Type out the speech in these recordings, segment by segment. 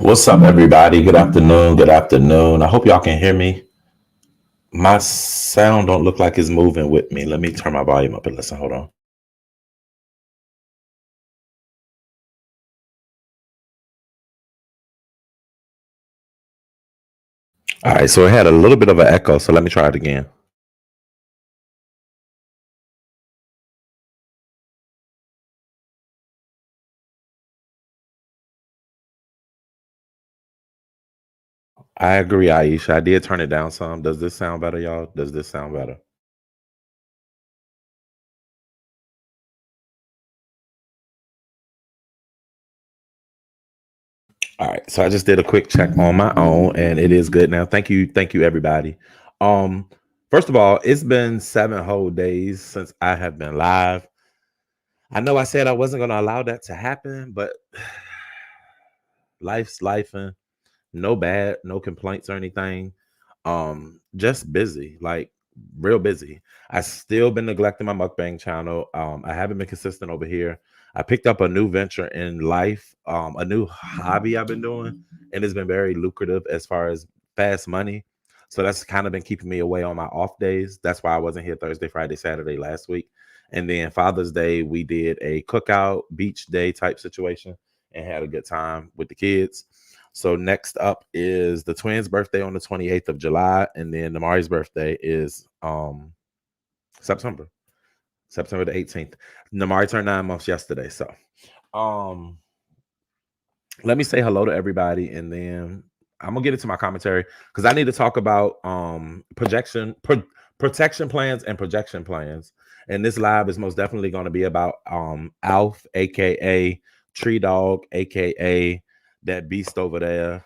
What's up, everybody? Good afternoon. Good afternoon. I hope y'all can hear me. My sound don't look like it's moving with me. Let me turn my volume up and listen. Hold on. All right, so it had a little bit of an echo, so let me try it again. I agree, Aisha. I did turn it down some. Does this sound better, y'all? Does this sound better? All right, so I just did a quick check on my own, and it is good now. Thank you, everybody. Um, First of all, it's been 7 whole days since I have been live. I know I said I wasn't going to allow that to happen, but life's life, and no bad, no complaints or anything. Just busy, like real busy. I still been neglecting my mukbang channel. I haven't been consistent over here. I picked up a new venture in life, a new hobby I've been doing, and it's been very lucrative as far as fast money. So that's kind of been keeping me away on my off days. That's why I wasn't here Thursday, Friday, Saturday last week. And then Father's Day, we did a cookout beach day type situation and had a good time with the kids. So next up is the twins' birthday on the 28th of July, and then Namari's birthday is September, September the 18th. Namari turned 9 months yesterday. So um let me say hello to everybody, and then I'm gonna get into my commentary because I need to talk about protection plans and projection plans. And this live is most definitely going to be about Alf, aka Tree Dog, aka that beast over there.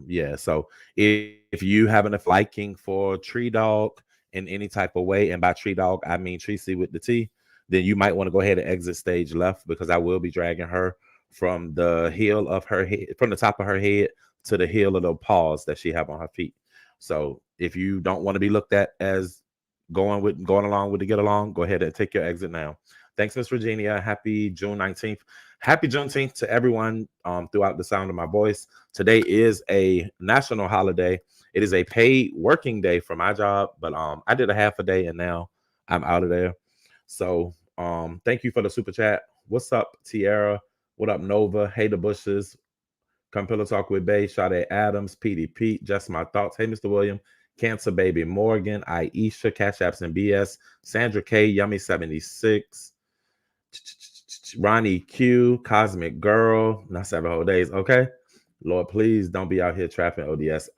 Yeah, so if you have enough liking for Tree Dog in any type of way, and by Tree Dog I mean Treecey with the T, then you might want to go ahead and exit stage left, because I will be dragging her from the heel of her head, from the top of her head to the heel of the paws that she have on her feet. So if you don't want to be looked at as going along with the get along, go ahead and take your exit now. Thanks, Miss Virginia. Happy June 19th. Happy Juneteenth to everyone throughout the sound of my voice. Today is a national holiday. It is a paid working day for my job, but I did a half a day and now I'm out of there. So thank you for the super chat. What's up, Tierra? What up, Nova? Hey, the Bushes. Come Pillow Talk with Bay, Sade Adams, PD Pete, Just My Thoughts. Hey, Mr. William, Cancer Baby Morgan, Aisha, Cash Apps and BS, Sandra K, Yummy 76, Ronnie Q, Cosmic Girl, not 7 whole days. Okay. Lord, please don't be out here trapping ODS.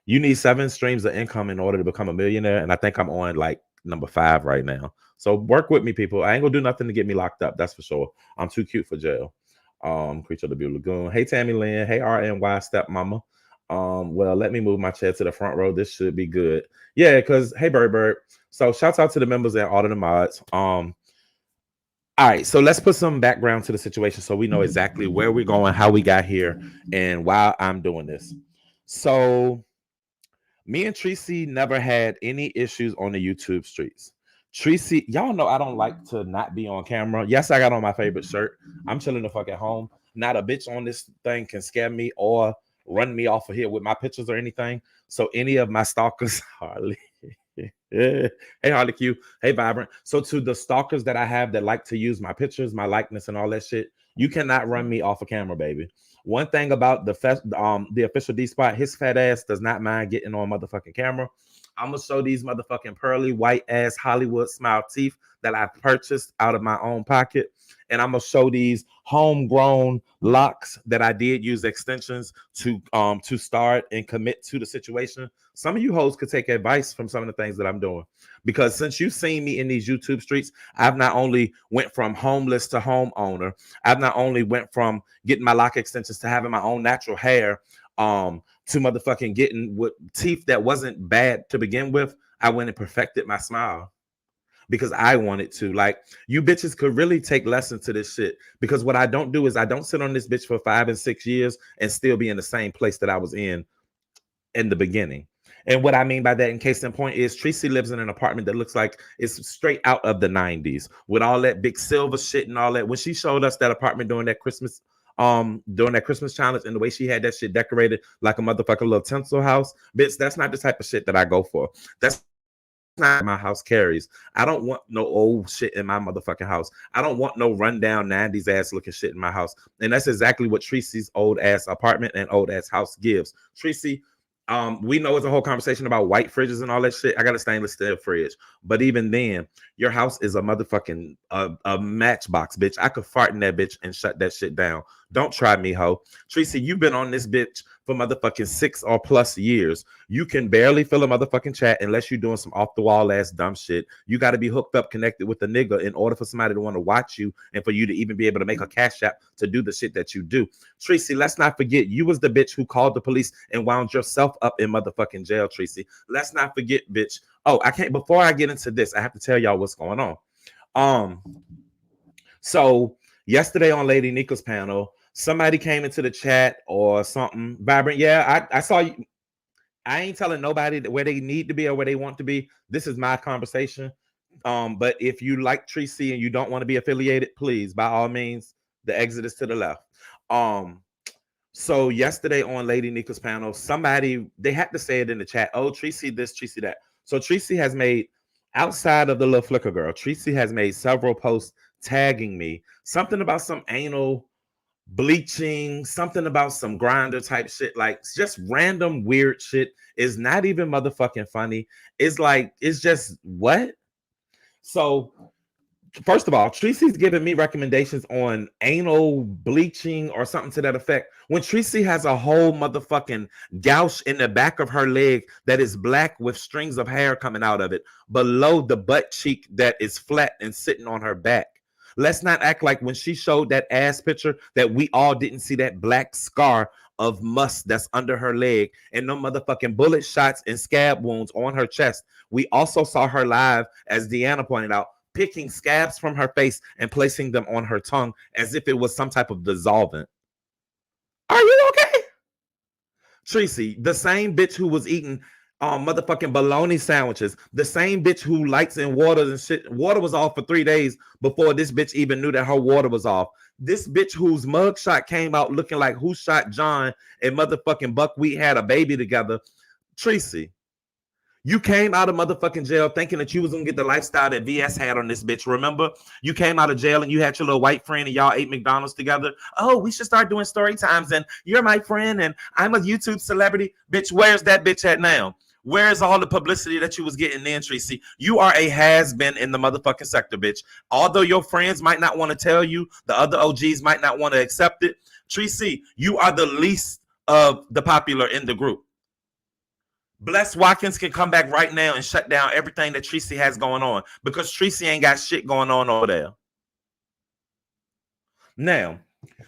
You need 7 streams of income in order to become a millionaire. And I think I'm on like number 5 right now. So work with me, people. I ain't gonna do nothing to get me locked up. That's for sure. I'm too cute for jail. Creature of the Blue Lagoon. Hey, Tammy Lynn. Hey, RNY Stepmama. Well, let me move my chair to the front row. This should be good. Yeah, because hey, Bird. So shouts out to the members and all of the mods. All right, so let's put some background to the situation so we know exactly where we're going, how we got here, and why I'm doing this. So, me and Treecey never had any issues on the YouTube streets. Treecey, y'all know I don't like to not be on camera. Yes, I got on my favorite shirt. I'm chilling the fuck at home. Not a bitch on this thing can scare me or run me off of here with my pictures or anything. So, any of my stalkers, Harley. Hey Harley Q, hey Vibrant. So to the stalkers that I have that like to use my pictures, my likeness, and all that shit, you cannot run me off a camera, baby. One thing about the official D spot, his fat ass does not mind getting on motherfucking camera. I'm gonna show these motherfucking pearly white ass Hollywood smile teeth that I purchased out of my own pocket, and I'm gonna show these homegrown locks that I did use extensions to start and commit to the situation. Some of you hoes could take advice from some of the things that I'm doing, because since you've seen me in these YouTube streets, I've not only went from homeless to homeowner, I've not only went from getting my lock extensions to having my own natural hair, to motherfucking getting with teeth that wasn't bad to begin with. I went and perfected my smile because I wanted to. Like, you bitches could really take lessons to this shit, because what I don't do is I don't sit on this bitch for 5 and 6 years and still be in the same place that I was in the beginning. And what I mean by that, in case in point, is Treecey lives in an apartment that looks like it's straight out of the 90s with all that big silver shit and all that. When she showed us that apartment during that Christmas challenge, and the way she had that shit decorated like a motherfucking little tinsel house, bitch, that's not the type of shit that I go for. That's not my house carries. I don't want no old shit in my motherfucking house. I don't want no rundown 90s ass looking shit in my house. And that's exactly what Treecey's old ass apartment and old ass house gives. Treecey, we know it's a whole conversation about white fridges and all that shit. I got a stainless steel fridge, but even then, your house is a motherfucking a matchbox, bitch. I could fart in that bitch and shut that shit down. Don't try me, ho. Treecey, you've been on this bitch for motherfucking 6 or plus years. You can barely fill a motherfucking chat unless you're doing some off the wall ass dumb shit. You got to be hooked up, connected with a nigga in order for somebody to want to watch you and for you to even be able to make a cash app to do the shit that you do. Treecey, let's not forget, you was the bitch who called the police and wound yourself up in motherfucking jail, Treecey. Let's not forget, bitch. Oh, I can't. Before I get into this, I have to tell y'all what's going on. So yesterday on Lady Nika's panel, somebody came into the chat or something. Vibrant, yeah, I saw you. I ain't telling nobody where they need to be or where they want to be. This is my conversation. But if you like Treecey and you don't want to be affiliated, please, by all means, the exit is to the left. So yesterday on Lady Nika's panel, they had to say it in the chat. Oh, Treecey this, Treecey that. So Treecey has made, outside of the little flicker girl, Treecey has made several posts tagging me. Something about some anal bleaching, something about some grinder type shit, like just random weird shit. Is not even motherfucking funny. It's like, it's just what? So first of all, Treecey's giving me recommendations on anal bleaching or something to that effect, when Treecey has a whole motherfucking gouge in the back of her leg that is black with strings of hair coming out of it below the butt cheek that is flat and sitting on her back. Let's not act like when she showed that ass picture that we all didn't see that black scar of must that's under her leg and no motherfucking bullet shots and scab wounds on her chest. We also saw her live, as Deanna pointed out, picking scabs from her face and placing them on her tongue as if it was some type of dissolvent. Are you okay? Treecey, the same bitch who was eating Motherfucking bologna sandwiches. The same bitch who lights in water and shit. Water was off for 3 days before this bitch even knew that her water was off. This bitch whose mugshot came out looking like Who Shot John and motherfucking Buckwheat had a baby together. Treecey, you came out of motherfucking jail thinking that you was gonna get the lifestyle that VS had on this bitch. Remember, you came out of jail and you had your little white friend and y'all ate McDonald's together. Oh, we should start doing story times and you're my friend and I'm a YouTube celebrity. Bitch, where's that bitch at now? Where's all the publicity that you was getting then, Treecey? You are a has-been in the motherfucking sector, bitch. Although your friends might not want to tell you, the other OGs might not want to accept it. Treecey, you are the least of the popular in the group. Bless Watkins can come back right now and shut down everything that Treecey has going on because Treecey ain't got shit going on over there. Now,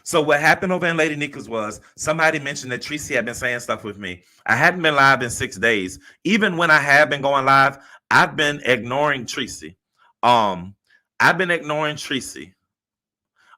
so what happened over in Lady Nika's was somebody mentioned that Treecey had been saying stuff with me. I hadn't been live in 6 days. Even when I have been going live, I've been ignoring Treecey. I've been ignoring Treecey.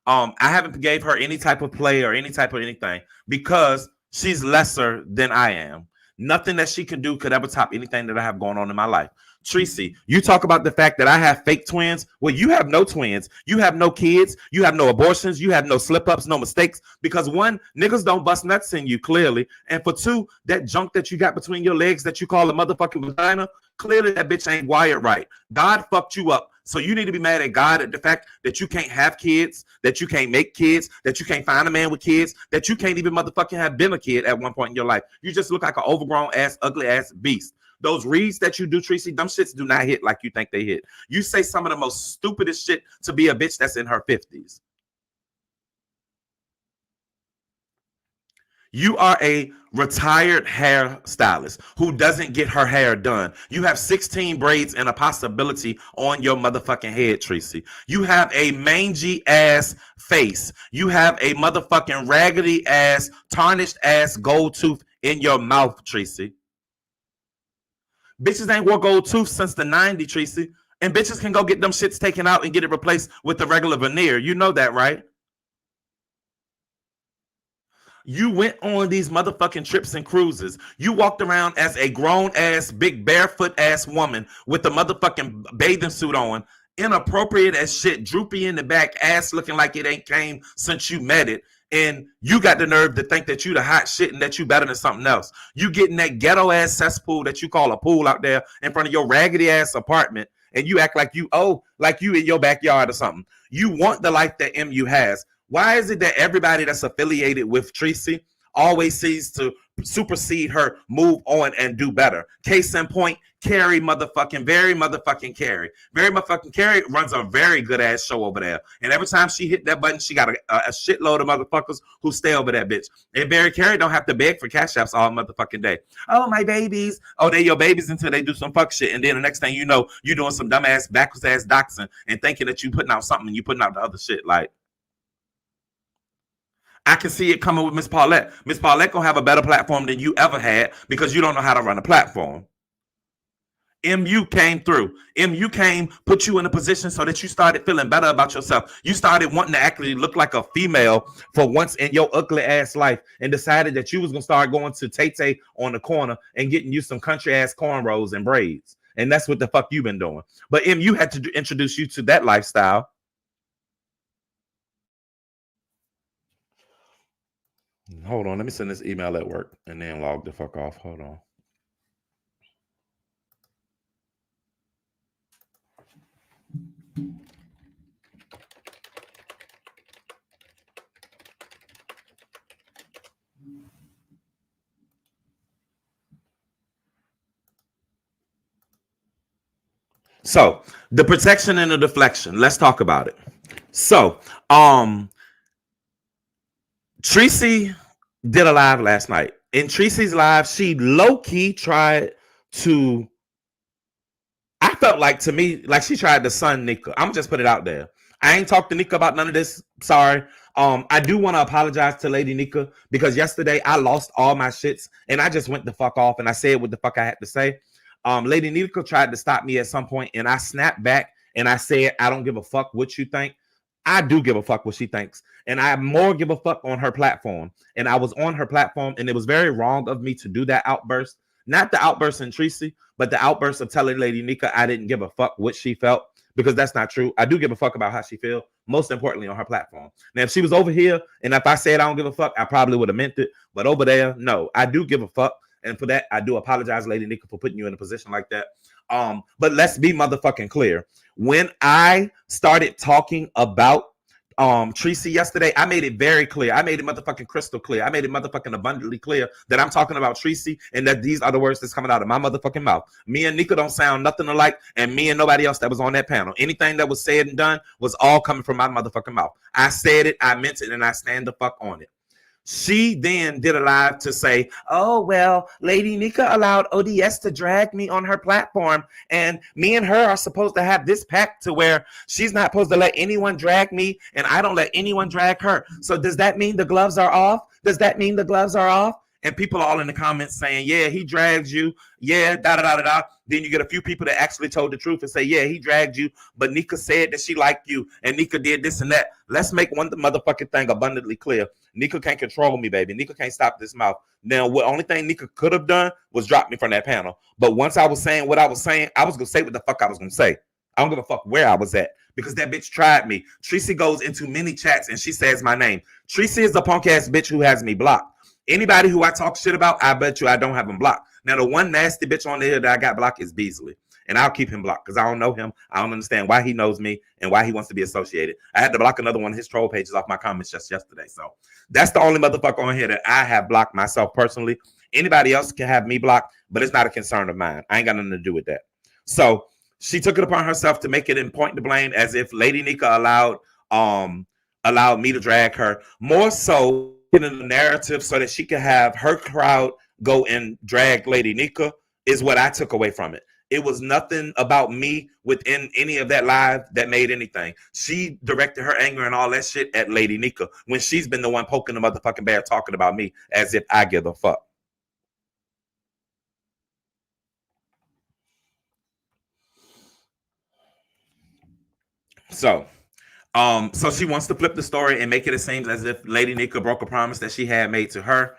I haven't gave her any type of play or any type of anything because she's lesser than I am. Nothing that she can do could ever top anything that I have going on in my life. Treecey, you talk about the fact that I have fake twins. Well, you have no twins. You have no kids. You have no abortions. You have no slip-ups, no mistakes. Because one, niggas don't bust nuts in you, clearly. And for two, that junk that you got between your legs that you call a motherfucking vagina, clearly that bitch ain't wired right. God fucked you up. So you need to be mad at God at the fact that you can't have kids, that you can't make kids, that you can't find a man with kids, that you can't even motherfucking have been a kid at one point in your life. You just look like an overgrown ass, ugly ass beast. Those reads that you do, Treecey, them shits do not hit like you think they hit. You say some of the most stupidest shit to be a bitch that's in her 50s. You are a retired hairstylist who doesn't get her hair done. You have 16 braids and a possibility on your motherfucking head, Treecey. You have a mangy ass face. You have a motherfucking raggedy ass, tarnished ass gold tooth in your mouth, Treecey. Bitches ain't wore gold tooth since the 90s, Treecey. And bitches can go get them shits taken out and get it replaced with the regular veneer. You know that, right? You went on these motherfucking trips and cruises. You walked around as a grown ass, big barefoot ass woman with a motherfucking bathing suit on, inappropriate as shit, droopy in the back, ass looking like it ain't came since you met it. And you got the nerve to think that you the hot shit and that you better than something else. You get in that ghetto ass cesspool that you call a pool out there in front of your raggedy ass apartment, and you act like you like you in your backyard or something. You want the life that MU has. Why is it that everybody that's affiliated with Treecey always sees to supersede her, move on, and do better? Case in point, Carrie motherfucking, very motherfucking Carrie. Very motherfucking Carrie runs a very good ass show over there. And every time she hit that button, she got a shitload of motherfuckers who stay over that bitch. And Barry Carrie don't have to beg for cash apps all motherfucking day. Oh, my babies. Oh, they your babies until they do some fuck shit. And then the next thing you know, you doing some dumbass, backwards ass doxing and thinking that you putting out something and you putting out the other shit. Like, I can see it coming with Miss Paulette. Miss Paulette gonna have a better platform than you ever had because you don't know how to run a platform. MU came through. MU came, put you in a position so that you started feeling better about yourself. You started wanting to actually look like a female for once in your ugly ass life and decided that you was gonna start going to Tay on the corner and getting you some country ass cornrows and braids. And that's what the fuck you been doing. But MU had to introduce you to that lifestyle. Hold on, let me send this email at work and then log the fuck off. Hold on. So the protection and the deflection. Let's talk about it. So, Treecey did a live last night. In Treecey's live, she low-key tried to, I felt like, to me, like she tried to sun Nika. I'm just put it out there. I ain't talked to Nika about none of this. Sorry. I do want to apologize to Lady Nika because yesterday I lost all my shits and I just went the fuck off and I said what the fuck I had to say. Lady Nika tried to stop me at some point and I snapped back and I said, I don't give a fuck what you think. I do give a fuck what she thinks. And I more give a fuck on her platform. And I was on her platform and it was very wrong of me to do that outburst Not the outburst in Treecey, but the outburst of telling Lady Nika I didn't give a fuck what she felt, because that's not true. I do give a fuck about how she feel, most importantly on her platform. Now, if she was over here and if I said I don't give a fuck, I probably would have meant it. But over there, no, I do give a fuck. And for that, I do apologize, Lady Nika, for putting you in a position like that. But let's be motherfucking clear. When I started talking about Treecey yesterday, I made it very clear. I made it motherfucking crystal clear. I made it motherfucking abundantly clear that I'm talking about Treecey and that these are the words that's coming out of my motherfucking mouth. Me and Nika don't sound nothing alike, and me and nobody else that was on that panel. Anything that was said and done was all coming from my motherfucking mouth. I said it, I meant it, and I stand the fuck on it. She then did a live to say, oh, well, Lady Nika allowed O.D.S to drag me on her platform, and me and her are supposed to have this pact to where she's not supposed to let anyone drag me, and I don't let anyone drag her. So does that mean the gloves are off? Does that mean the gloves are off? And people are all in the comments saying, yeah, he drags you. Yeah, da-da-da-da-da. Then you get a few people that actually told the truth and say, yeah, he dragged you, but Nika said that she liked you, and Nika did this and that. Let's make one motherfucking thing abundantly clear. Nika can't control me, baby. Nika can't stop this mouth. Now, the only thing Nika could have done was drop me from that panel. But once I was saying what I was saying, I was going to say what the fuck I was going to say. I don't give a fuck where I was at, because that bitch tried me. Treecey goes into many chats and she says my name. Treecey is the punk ass bitch who has me blocked. Anybody who I talk shit about, I bet you I don't have him blocked. Now, the one nasty bitch on there that I got blocked is Beasley. And I'll keep him blocked because I don't know him. I don't understand why he knows me and why he wants to be associated. I had to block another one of his troll pages off my comments just yesterday. So that's the only motherfucker on here that I have blocked myself personally. Anybody else can have me blocked, but it's not a concern of mine. I ain't got nothing to do with that. So she took it upon herself to make it in point to blame, as if Lady Nika allowed me to drag her. More so in a narrative so that she could have her crowd go and drag Lady Nika is what I took away from it. It was nothing about me within any of that live that made anything. She directed her anger and all that shit at Lady Nika when she's been the one poking the motherfucking bear talking about me as if I give a fuck. So she wants to flip the story and make it seem as if Lady Nika broke a promise that she had made to her.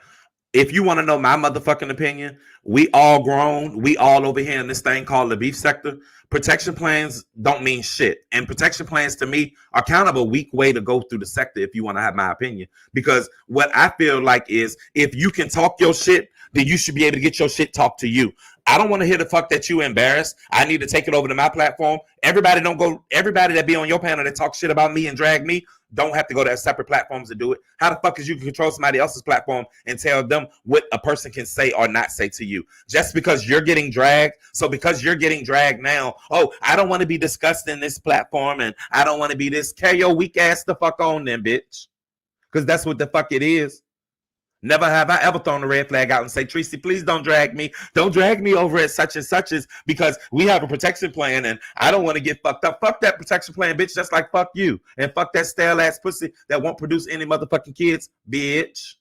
If you want to know my motherfucking opinion, we all grown. We all over here in this thing called the beef sector. Protection plans don't mean shit. And protection plans to me are kind of a weak way to go through the sector if you want to have my opinion. Because what I feel like is if you can talk your shit, then you should be able to get your shit talked to you. I don't want to hear the fuck that you embarrassed. I need to take it over to my platform. Everybody that be on your panel that talk shit about me and drag me don't have to go to separate platforms to do it. How the fuck is you can control somebody else's platform and tell them what a person can say or not say to you? Just because you're getting dragged. So because you're getting dragged now, oh, I don't want to be discussed in this platform and I don't want to be this. Carry your weak ass the fuck on then, bitch. Because that's what the fuck it is. Never have I ever thrown a red flag out and say, Treecey, please don't drag me. Don't drag me over at such and such as because we have a protection plan and I don't want to get fucked up. Fuck that protection plan, bitch. Just like fuck you. And fuck that stale ass pussy that won't produce any motherfucking kids, bitch.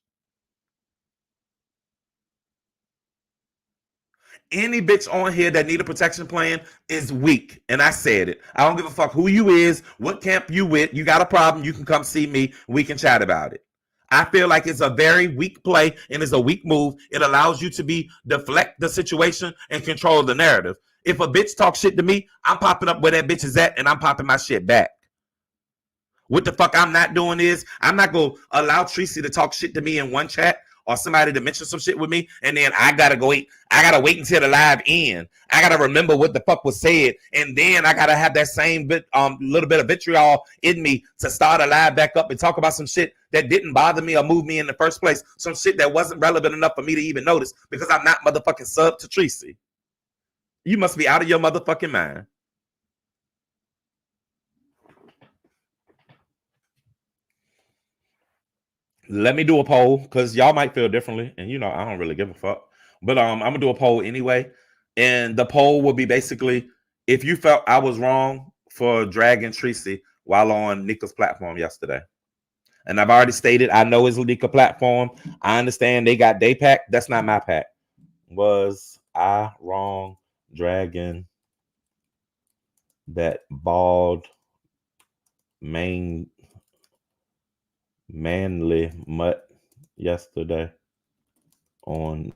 Any bitch on here that need a protection plan is weak. And I said it. I don't give a fuck who you is, what camp you with. You got a problem, you can come see me. We can chat about it. I feel like it's a very weak play and it's a weak move. It allows you to deflect the situation and control the narrative. If a bitch talks shit to me, I'm popping up where that bitch is at and I'm popping my shit back. What the fuck I'm not doing is I'm not going to allow Treecey to talk shit to me in one chat or somebody to mention some shit with me, and then I gotta wait until the live end. I gotta remember what the fuck was said, and then I gotta have that same little bit of vitriol in me to start a live back up and talk about some shit that didn't bother me or move me in the first place. Some shit that wasn't relevant enough for me to even notice because I'm not motherfucking sub to Treecey. You must be out of your motherfucking mind. Let me do a poll because y'all might feel differently, and I don't really give a fuck. But I'm gonna do a poll anyway, and the poll will be basically if you felt I was wrong for dragging Treecey while on Nika's platform yesterday. And I've already stated I know it's Nika platform. I understand they got day pack. That's not my pack. Was I wrong dragging that bald manly mutt yesterday on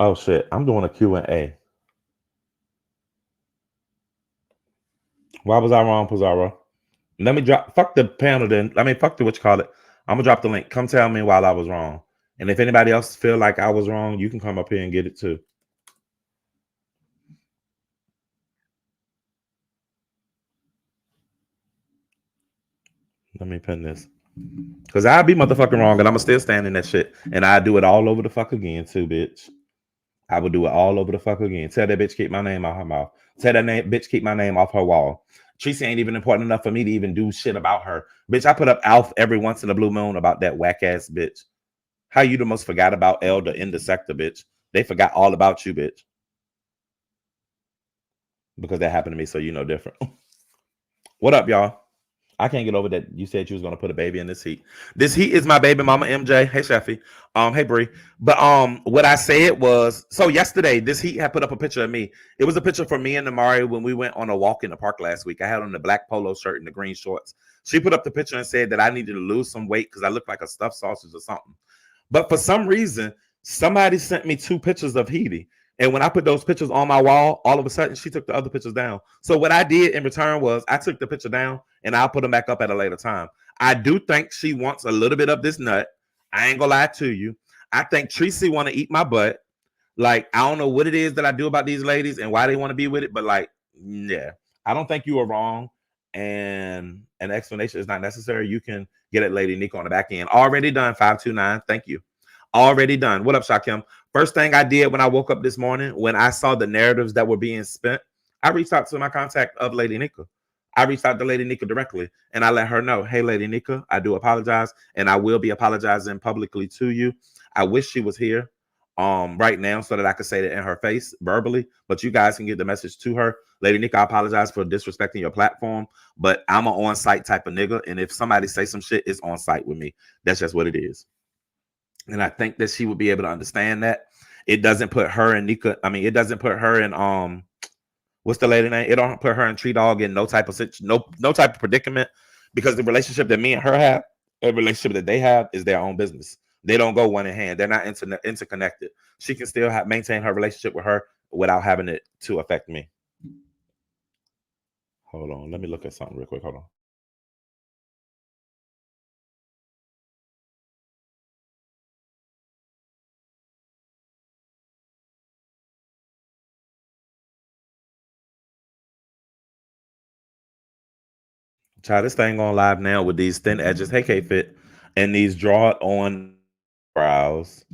Oh shit, I'm doing a Q&A. Why was I wrong, Pizarro? Let me drop. Fuck the panel. Then I mean, fuck the what you call it. I'm gonna drop the link. Come tell me while I was wrong. And if anybody else feel like I was wrong, you can come up here and get it too. Let me pin this. Cause I'll be motherfucking wrong and I'ma still stand in that shit. And I do it all over the fuck again too, bitch. I would do it all over the fuck again. Tell that bitch keep my name out her mouth. Tell that bitch keep my name off her wall. Treecey ain't even important enough for me to even do shit about her. Bitch, I put up Alf every once in a blue moon about that whack ass bitch. How you the most forgot about Elder in the sector, bitch? They forgot all about you, bitch. Because that happened to me, so you know different. What up, y'all? I can't get over that you said you was gonna put a baby in this heat. This heat is my baby mama MJ. Hey Sheffy. Hey Bree. But what I said was so yesterday this heat had put up a picture of me. It was a picture for me and Namari when we went on a walk in the park last week. I had on the black polo shirt and the green shorts. She put up the picture and said that I needed to lose some weight because I looked like a stuffed sausage or something. But for some reason, somebody sent me 2 pictures of Heidi. And when I put those pictures on my wall, all of a sudden she took the other pictures down. So what I did in return was I took the picture down and I'll put them back up at a later time. I do think she wants a little bit of this nut. I ain't gonna lie to you. I think Treecey want to eat my butt. Like, I don't know what it is that I do about these ladies and why they want to be with it, but like, yeah, I don't think you are wrong. And an explanation is not necessary. You can get it, Lady Nico, on the back end. Already done, 529. Thank you. Already done. What up, Shakim? First thing I did when I woke up this morning, when I saw the narratives that were being spent, I reached out to my contact of Lady Nika. I reached out to Lady Nika directly and I let her know, hey, Lady Nika, I do apologize and I will be apologizing publicly to you. I wish she was here right now so that I could say that in her face verbally, but you guys can get the message to her. Lady Nika, I apologize for disrespecting your platform, but I'm an on-site type of nigga, and if somebody say some shit, it's on site with me. That's just what it is. And I think that she would be able to understand that. It doesn't put her and Nika, I mean, it doesn't put her in what's the lady name? It don't put her and Tree Dog in no type of no type of predicament, because the relationship that me and her have, a relationship that they have, is their own business. They don't go one in hand. They're not interconnected. She can still maintain her relationship with her without having it to affect me. Hold on, let me look at something real quick. Hold on. Child, this thing on live now with these thin edges. Hey, K-Fit. And these draw on brows.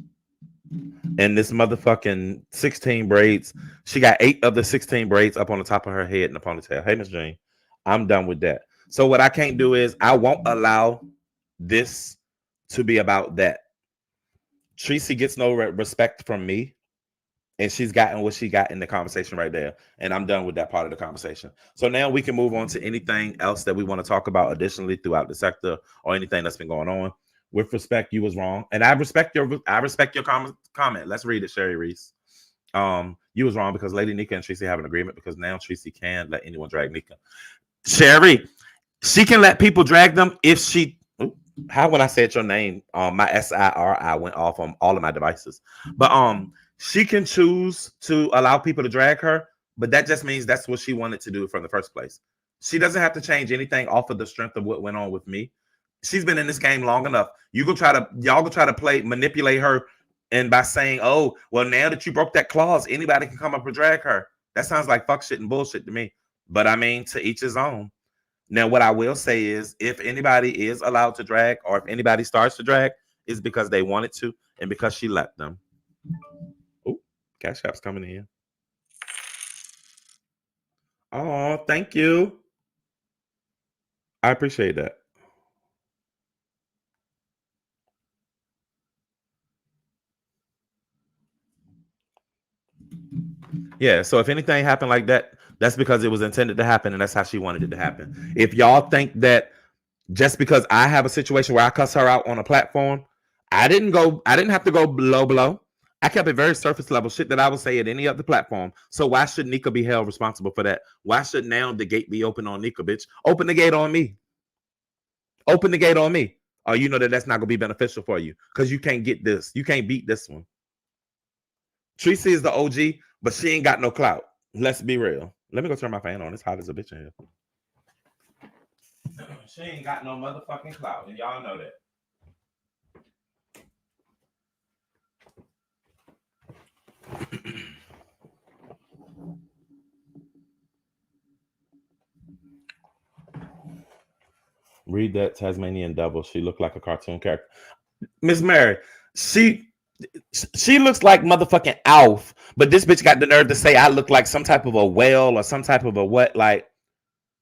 And this motherfucking 16 braids. She got 8 of the 16 braids up on the top of her head in the ponytail. Hey, Miss Jane. I'm done with that. So what I can't do is I won't allow this to be about that. Treecey gets no respect from me. And she's gotten what she got in the conversation right there. And I'm done with that part of the conversation. So now we can move on to anything else that we want to talk about additionally throughout the sector or anything that's been going on. With respect, you was wrong. And I respect your comment. Let's read it, Sherry Reese. You was wrong because Lady Nika and Treecey have an agreement because now Treecey can let anyone drag Nika. Sherry, she can let people drag them if she how when I said your name, my SIRI went off on all of my devices. But she can choose to allow people to drag her, but that just means that's what she wanted to do from the first place. She doesn't have to change anything off of the strength of what went on with me. She's been in this game long enough. Y'all go try to manipulate her, and by saying, oh, well, now that you broke that clause, anybody can come up and drag her. That sounds like fuck shit and bullshit to me. But I mean, to each his own. Now, what I will say is if anybody is allowed to drag or if anybody starts to drag, it's because they wanted to and because she let them. Oh, Cash App's coming in. Oh, thank you. I appreciate that. Yeah, so if anything happened like that, that's because it was intended to happen and that's how she wanted it to happen. If y'all think that just because I have a situation where I cuss her out on a platform, I didn't have to go below. I kept it very surface level shit that I would say at any other platform. So why should Nika be held responsible for that? Why should now the gate be open on Nika, bitch? Open the gate on me. Open the gate on me. Oh, you know that that's not gonna be beneficial for you because you can't get this. You can't beat this one. Treecey is the OG, but she ain't got no clout. Let's be real. Let me go turn my fan on. It's hot as a bitch in here. She ain't got no motherfucking clout, and y'all know that. Read that Tasmanian devil. She looked like a cartoon character. Miss Mary, she she looks like motherfucking Alf, but this bitch got the nerve to say I look like some type of a whale or some type of a what? Like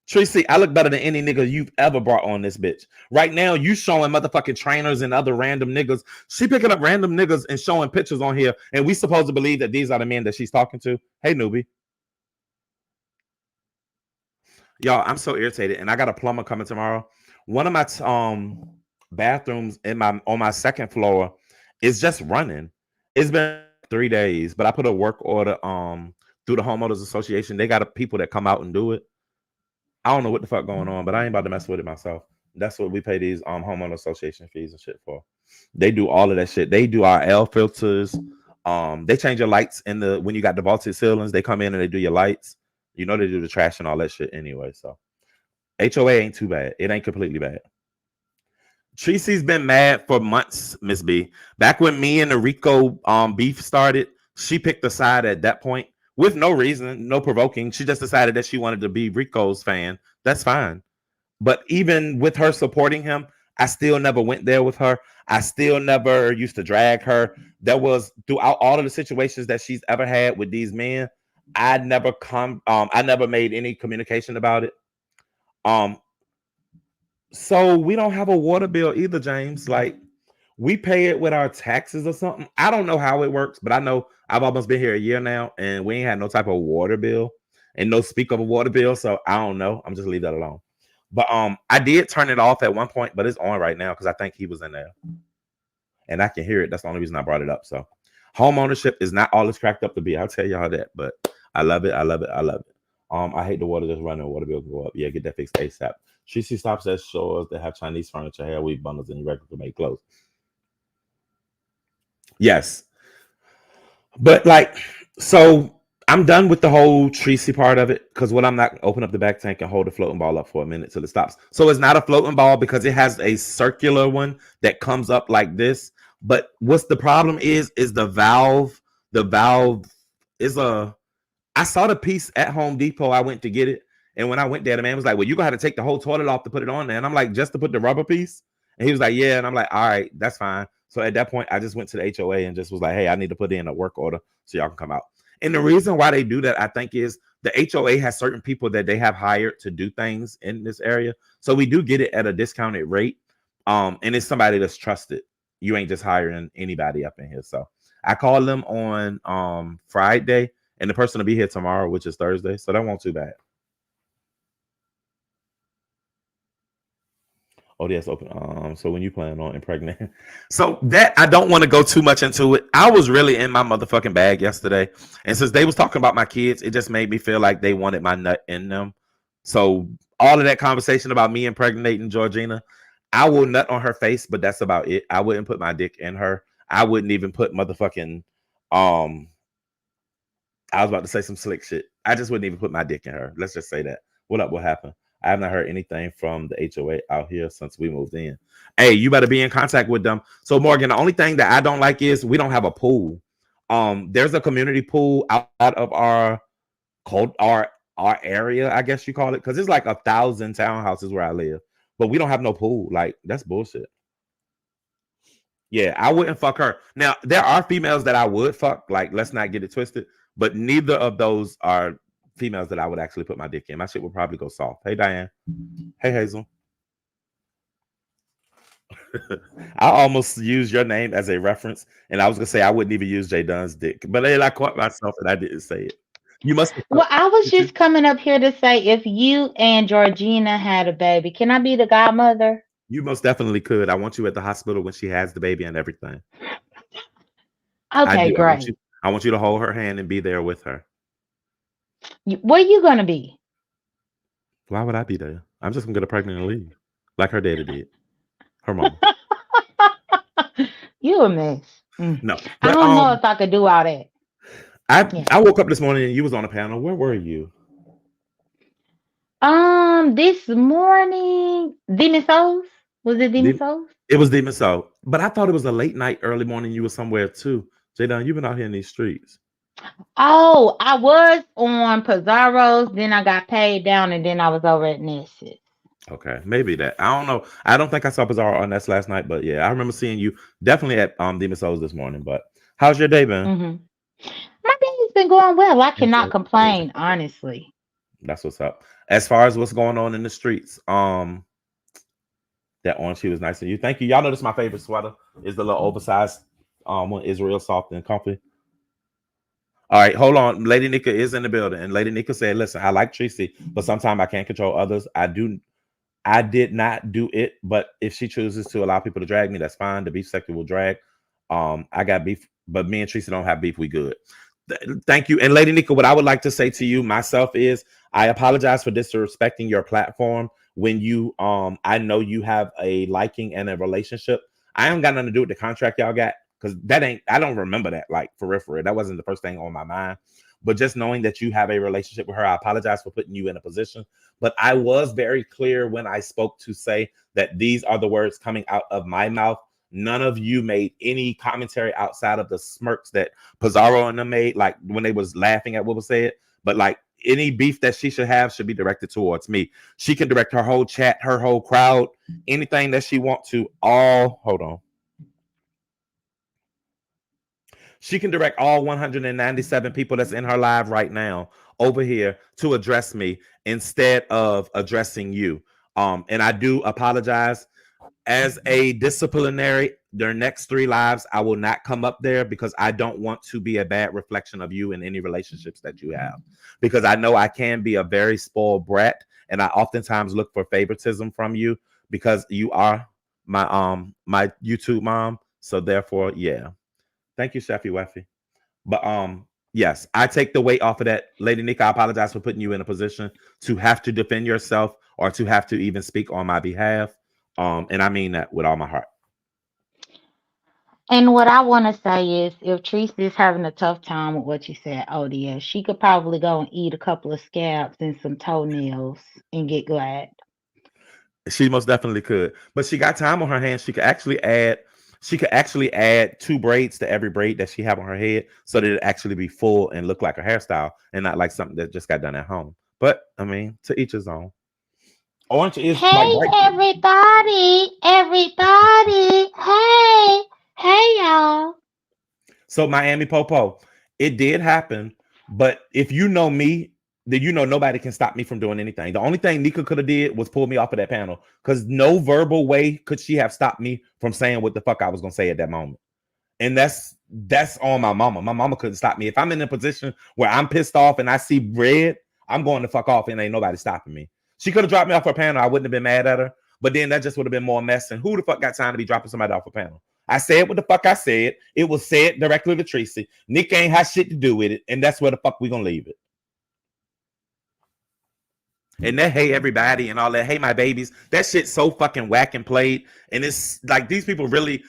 Treecey, I look better than any nigga you've ever brought on this bitch. Right now, you showing motherfucking trainers and other random niggas. She picking up random niggas and showing pictures on here, and we supposed to believe that these are the men that she's talking to. Hey, newbie. Y'all, I'm so irritated, and I got a plumber coming tomorrow. One of my bathrooms in my on my second floor is just running. It's been 3 days, but I put a work order through the homeowners association. They got people that come out and do it. I don't know what the fuck going on, but I ain't about to mess with it myself. That's what we pay these homeowner association fees and shit for. They do all of that shit. They do our L filters. They change your lights in the when you got the vaulted ceilings. They come in and they do your lights. You know they do the trash and all that shit anyway. So HOA ain't too bad. It ain't completely bad. Treecey's been mad for months, Miss B. Back when me and the Rico beef started, she picked a side at that point with no reason, no provoking. She just decided that she wanted to be Rico's fan. That's fine. But even with her supporting him, I still never went there with her. I still never used to drag her. There was throughout all of the situations that she's ever had with these men, I never made any communication about it. Um, so we don't have a water bill either, James. Like we pay it with our taxes or something. I don't know how it works, but I know I've almost been here a year now, and we ain't had no type of water bill and no speak of a water bill. So I don't know. I'm just leave that alone. But I did turn it off at one point, but it's on right now because I think he was in there, and I can hear it. That's the only reason I brought it up. So home ownership is not all it's cracked up to be. I'll tell y'all that, but I love it. I love it. I love it. I hate the water just running. Water bill go up. Yeah, get that fixed ASAP. She stops at stores that have Chinese furniture, hair weave bundles, and regular made clothes. Yes, but like, so I'm done with the whole Treecey part of it because what I'm not open up the back tank and hold the floating ball up for a minute till it stops. So it's not a floating ball because it has a circular one that comes up like this. But what's the problem is the valve. The valve is a I saw the piece at Home Depot. I went to get it. And when I went there, the man was like, well, you're going to have to take the whole toilet off to put it on there. And I'm like, just to put the rubber piece? And he was like, yeah. And I'm like, all right, that's fine. So at that point, I just went to the HOA and just was like, hey, I need to put in a work order so y'all can come out. And the reason why they do that, I think, is the HOA has certain people that they have hired to do things in this area. So we do get it at a discounted rate. And it's somebody that's trusted. You ain't just hiring anybody up in here. So I called them on Friday and the person will be here tomorrow, which is Thursday. So that won't too bad. O.D.S open. So when you plan on impregnating, so that I don't want to go too much into it. I was really in my motherfucking bag yesterday, and since they was talking about my kids, it just made me feel like they wanted my nut in them. So all of that conversation about me impregnating Georgina, I will nut on her face, but that's about it. I wouldn't put my dick in her. I wouldn't even put motherfucking I was about to say some slick shit. I just wouldn't even put my dick in her. Let's just say that. What up? What happened? I have not heard anything from the HOA out here since we moved in. Hey, you better be in contact with them. So Morgan, the only thing that I don't like is we don't have a pool. There's a community pool out of our cold our area, I guess you call it, because it's like 1,000 townhouses where I live, but we don't have no pool. Like that's bullshit. Yeah, I wouldn't fuck her. Now, there are females that I would fuck. Like, let's not get it twisted. But neither of those are females that I would actually put my dick in. My shit would probably go soft. Hey, Diane. Hey, Hazel. I almost used your name as a reference, and I was gonna say I wouldn't even use Jay Dunn's dick, but then I caught myself and I didn't say it. You must have Well, felt I was did you? just coming up here to say if you and Georgina had a baby, can I be the godmother? You most definitely could. I want you at the hospital when she has the baby and everything. I Okay, do. great. I want you to hold her hand and be there with her. Where you gonna be? Why would I be there? I'm just gonna get her pregnant and leave, like her daddy did. Her mama. You a mess. Mm. No, I but don't know if I could do all that. I Yes. woke up this morning and you was on a panel. Where were you? This morning, Demon Souls. Was it Demon Dem- Souls? It was Demon Soul, but I thought it was a late night, early morning. You were somewhere too. Jadon, you've been out here in these streets. Oh, I was on Pizarro's, then I got paid down, and then I was over at Ness's. Okay, maybe that. I don't know. I don't think I saw Bizarre on Nest last night, but yeah, I remember seeing you definitely at Demon Souls this morning. But how's your day been? Hmm. My day's been going well. I cannot Enjoy. Good. complain, honestly. That's what's up. As far as what's going on in the streets, that orange tea was nice of you. Thank you. Y'all know this is my favorite sweater. Is the little oversized one is real soft and comfy. All right, hold on. Lady Nika is in the building, and Lady Nika said, "Listen, I like Treecey, but sometimes I can't control others. I did not do it, but if she chooses to allow people to drag me, that's fine. The beef sector will drag. I got beef, but me and Teresa don't have beef. We good. Thank you. And Lady Nika, what I would like to say to you myself is I apologize for disrespecting your platform when you I know you have a liking and a relationship. I ain't got nothing to do with the contract y'all got because that ain't I don't remember that like for real, for real. That wasn't the first thing on my mind. But just knowing that you have a relationship with her, I apologize for putting you in a position. But I was very clear when I spoke to say that these are the words coming out of my mouth. None of you made any commentary outside of the smirks that Pizarro and them made, like when they was laughing at what was said. But like any beef that she should have should be directed towards me. She can direct her whole chat, her whole crowd, anything that she want to. All hold on. She can direct all 197 people that's in her live right now over here to address me instead of addressing you. And I do apologize as a disciplinary. Their next three lives, I will not come up there because I don't want to be a bad reflection of you in any relationships that you have. Because I know I can be a very spoiled brat, and I oftentimes look for favoritism from you because you are my YouTube mom. So therefore, yeah. Thank you, Sheffy Weffy. But yes, I take the weight off of that. Lady Nick, I apologize for putting you in a position to have to defend yourself or to have to even speak on my behalf. And I mean that with all my heart. And what I want to say is, if Teresa is having a tough time with what you said, ODS, she could probably go and eat a couple of scabs and some toenails and get glad. She most definitely could. But she got time on her hands. She could actually add two braids to every braid that she have on her head so that it actually be full and look like a hairstyle and not like something that just got done at home. But I mean, to each his own. Orange is like Hey, bright. everybody! Everybody! Hey! Hey, y'all! So Miami Popo, it did happen, but if you know me, then you know nobody can stop me from doing anything. The only thing Nika could have did was pull me off of that panel because no verbal way could she have stopped me from saying what the fuck I was gonna say at that moment. And that's on my mama. My mama couldn't stop me. If I'm in a position where I'm pissed off and I see red, I'm going to fuck off and ain't nobody stopping me. She could have dropped me off her panel. I wouldn't have been mad at her. But then that just would have been more mess. And who the fuck got time to be dropping somebody off a panel? I said what the fuck I said. It was said directly to Treecey. Nick ain't had shit to do with it. And that's where the fuck we gonna leave it. And that hey everybody and all that, hey my babies, that shit's so fucking whack and played. And it's like these people really,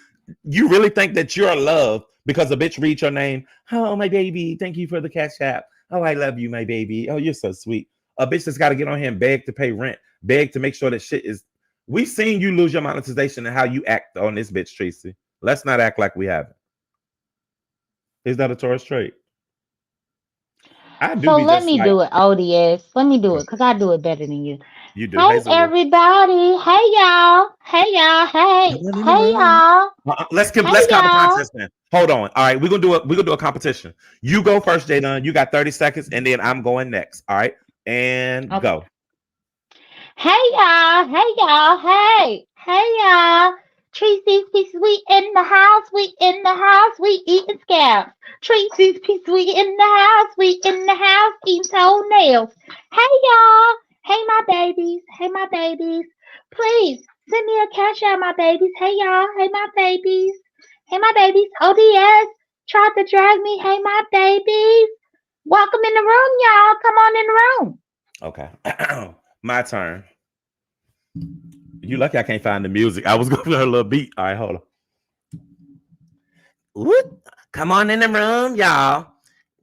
you really think that you're loved because a bitch reads your name. Oh my baby, thank you for the cash app. Oh, I love you, my baby. Oh, you're so sweet. A bitch that's got to get on here and beg to pay rent, beg to make sure that shit is. We've seen you lose your monetization and how you act on this bitch, Treecey. Let's not act like we haven't. Is that a Taurus trait? I do So be let just me like do it, ODS. Let me do it, because I do it better than you. you do. Hey, Hey, Zulu. everybody! Hey, y'all! Hey, y'all! Come Hey! on in the Hey, room. y'all! Hey, Let's have a y'all! contest then. Hold on. All right, we're gonna do a competition. You go first, Jadon. You got 30 seconds, and then I'm going next. All right, and Okay. go. Hey y'all, hey y'all, hey, hey y'all. Treecey's Piece, we in the house, we in the house, we eating scabs. Treecey's Piece, we in the house, we in the house, eating toenails. Hey y'all, hey my babies, hey my babies. Please send me a cash out, my babies. Hey y'all, hey my babies, hey my babies. O.D.S. tried to drag me, hey my babies. Welcome in the room, y'all. Come on in the room. Okay, my turn. You lucky I can't find the music. I was going for a little beat. All right, hold on. Whoop. Come on in the room, y'all.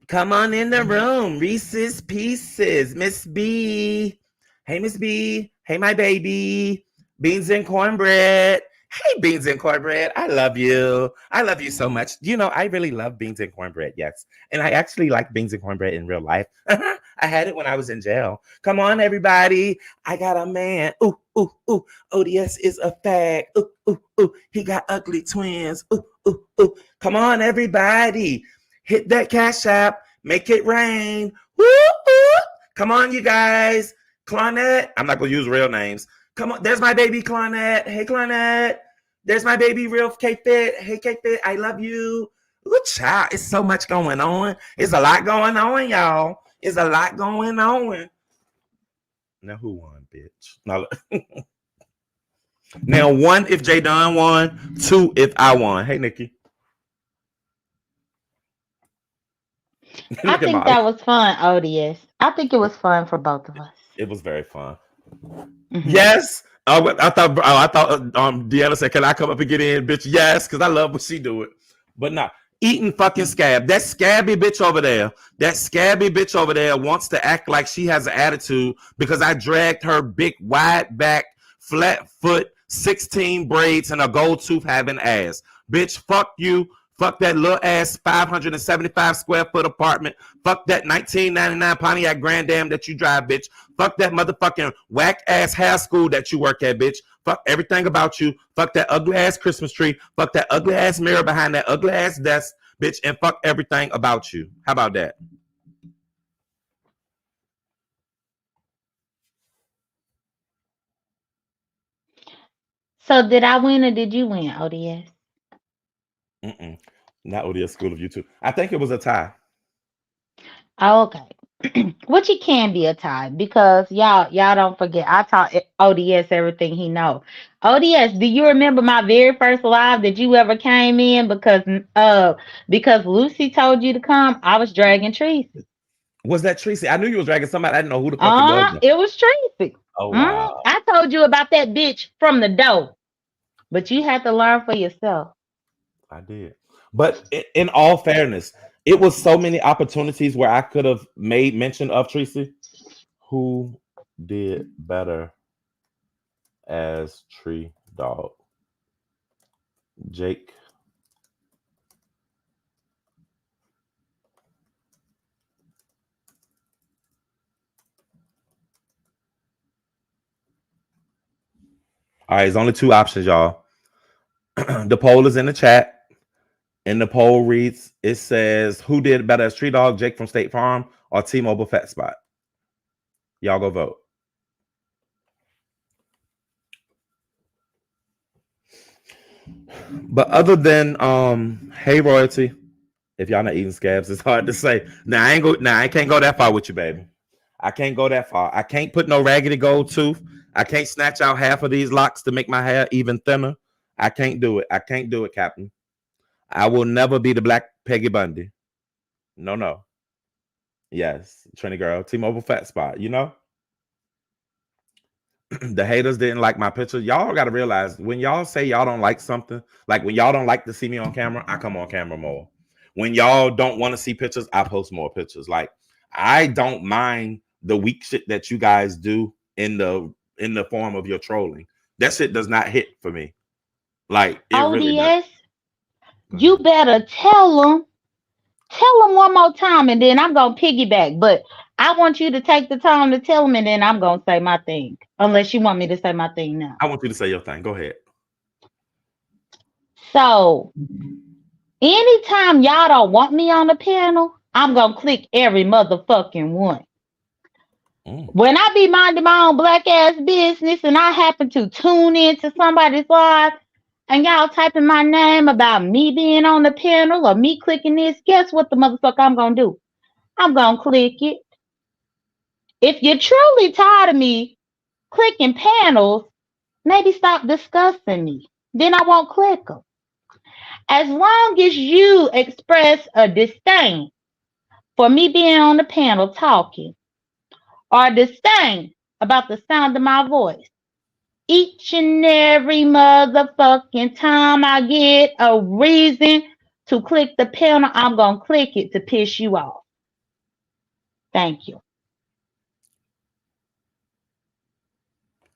Come on in the room. Reese's Pieces. Miss B. Hey, Miss B. Hey, my baby. Beans and cornbread. Hey, beans and cornbread. I love you. I love you so much. You know, I really love beans and cornbread. Yes. And I actually like beans and cornbread in real life. I had it when I was in jail. Come on, everybody. I got a man. Ooh, ooh, ooh. O.D.S is a fag. Ooh, ooh, ooh. He got ugly twins. Ooh, ooh, ooh. Come on, everybody. Hit that cash app. Make it rain. Woo, woo. Come on, you guys. Claudette. I'm not going to use real names. Come on. There's my baby, Claudette. Hey, Claudette. There's my baby, Real K-Fit. Hey, K-Fit. I love you. Ooh, child. It's so much going on. It's a lot going on, y'all. It's a lot going on. Now, who won, bitch? Now, one, if J Don won. Two, if I won. Hey, Nikki. I Look at think Molly. that was fun, ODS. I think it was fun for both of us. It was very fun. Hmm. Yes. I thought Deanna said, "Can I come up and get in, bitch?" Yes, because I love what she do it. But nah, eating fucking scab. That scabby bitch over there. That scabby bitch over there wants to act like she has an attitude because I dragged her big wide back, flat foot, 16 braids and a gold tooth having ass. Bitch, fuck you. Fuck that little ass 575 square foot apartment. Fuck that 1999 Pontiac Grand Am that you drive, bitch. Fuck that motherfucking whack ass hair school that you work at, bitch. Fuck everything about you. Fuck that ugly ass Christmas tree. Fuck that ugly ass mirror behind that ugly ass desk, bitch. And fuck everything about you. How about that? So did I win or did you win, ODS? Mm-mm. Not ODS School of YouTube. I think it was a tie. Oh, okay. Which it can be a tie because y'all don't forget I taught ODS everything he know. ODS, do you remember my very first live that you ever came in because Lucy told you to come? I was dragging Treecey. Was that Treecey? I knew you was dragging somebody. I didn't know who the fuck it was. It was Treecey. Oh wow. I told you about that bitch from the door, but you had to learn for yourself. I did. But in all fairness, it was so many opportunities where I could have made mention of Treecey. Who did better as Tree Dog? Jake. All right, there's only two options, y'all. The poll is in the chat, and the poll reads: It says, "Who did better as Tree Dog, Jake from State Farm, or T-Mobile Fat Spot?" Y'all go vote. But other than hey royalty, if y'all not eating scabs, it's hard to say. Now I can't go that far with you, baby. I can't go that far. I can't put no raggedy gold tooth. I can't snatch out half of these locks to make my hair even thinner. I can't do it. I can't do it, Captain. I will never be the black Peggy Bundy. No, no. Yes, Trini girl, T-Mobile Fat Spot. You know, the haters didn't like my picture. Y'all got to realize when y'all say y'all don't like something, like when y'all don't like to see me on camera, I come on camera more. When y'all don't want to see pictures, I post more pictures. Like I don't mind the weak shit that you guys do in the form of your trolling. That shit does not hit for me. Like it really does. ODS, Go you ahead. better tell them one more time, and then I'm gonna piggyback. But I want you to take the time to tell them, and then I'm gonna say my thing. Unless you want me to say my thing now. I want you to say your thing. Go ahead. So anytime y'all don't want me on the panel, I'm gonna click every motherfucking one. Mm. When I be minding my own black ass business and I happen to tune into somebody's live and y'all typing my name about me being on the panel or me clicking this, guess what the motherfucker I'm gonna do? I'm gonna click it. If you're truly tired of me clicking panels, maybe stop discussing me. Then I won't click them. As long as you express a disdain for me being on the panel talking or disdain about the sound of my voice, each and every motherfucking time I get a reason to click the panel, I'm going to click it to piss you off. Thank you.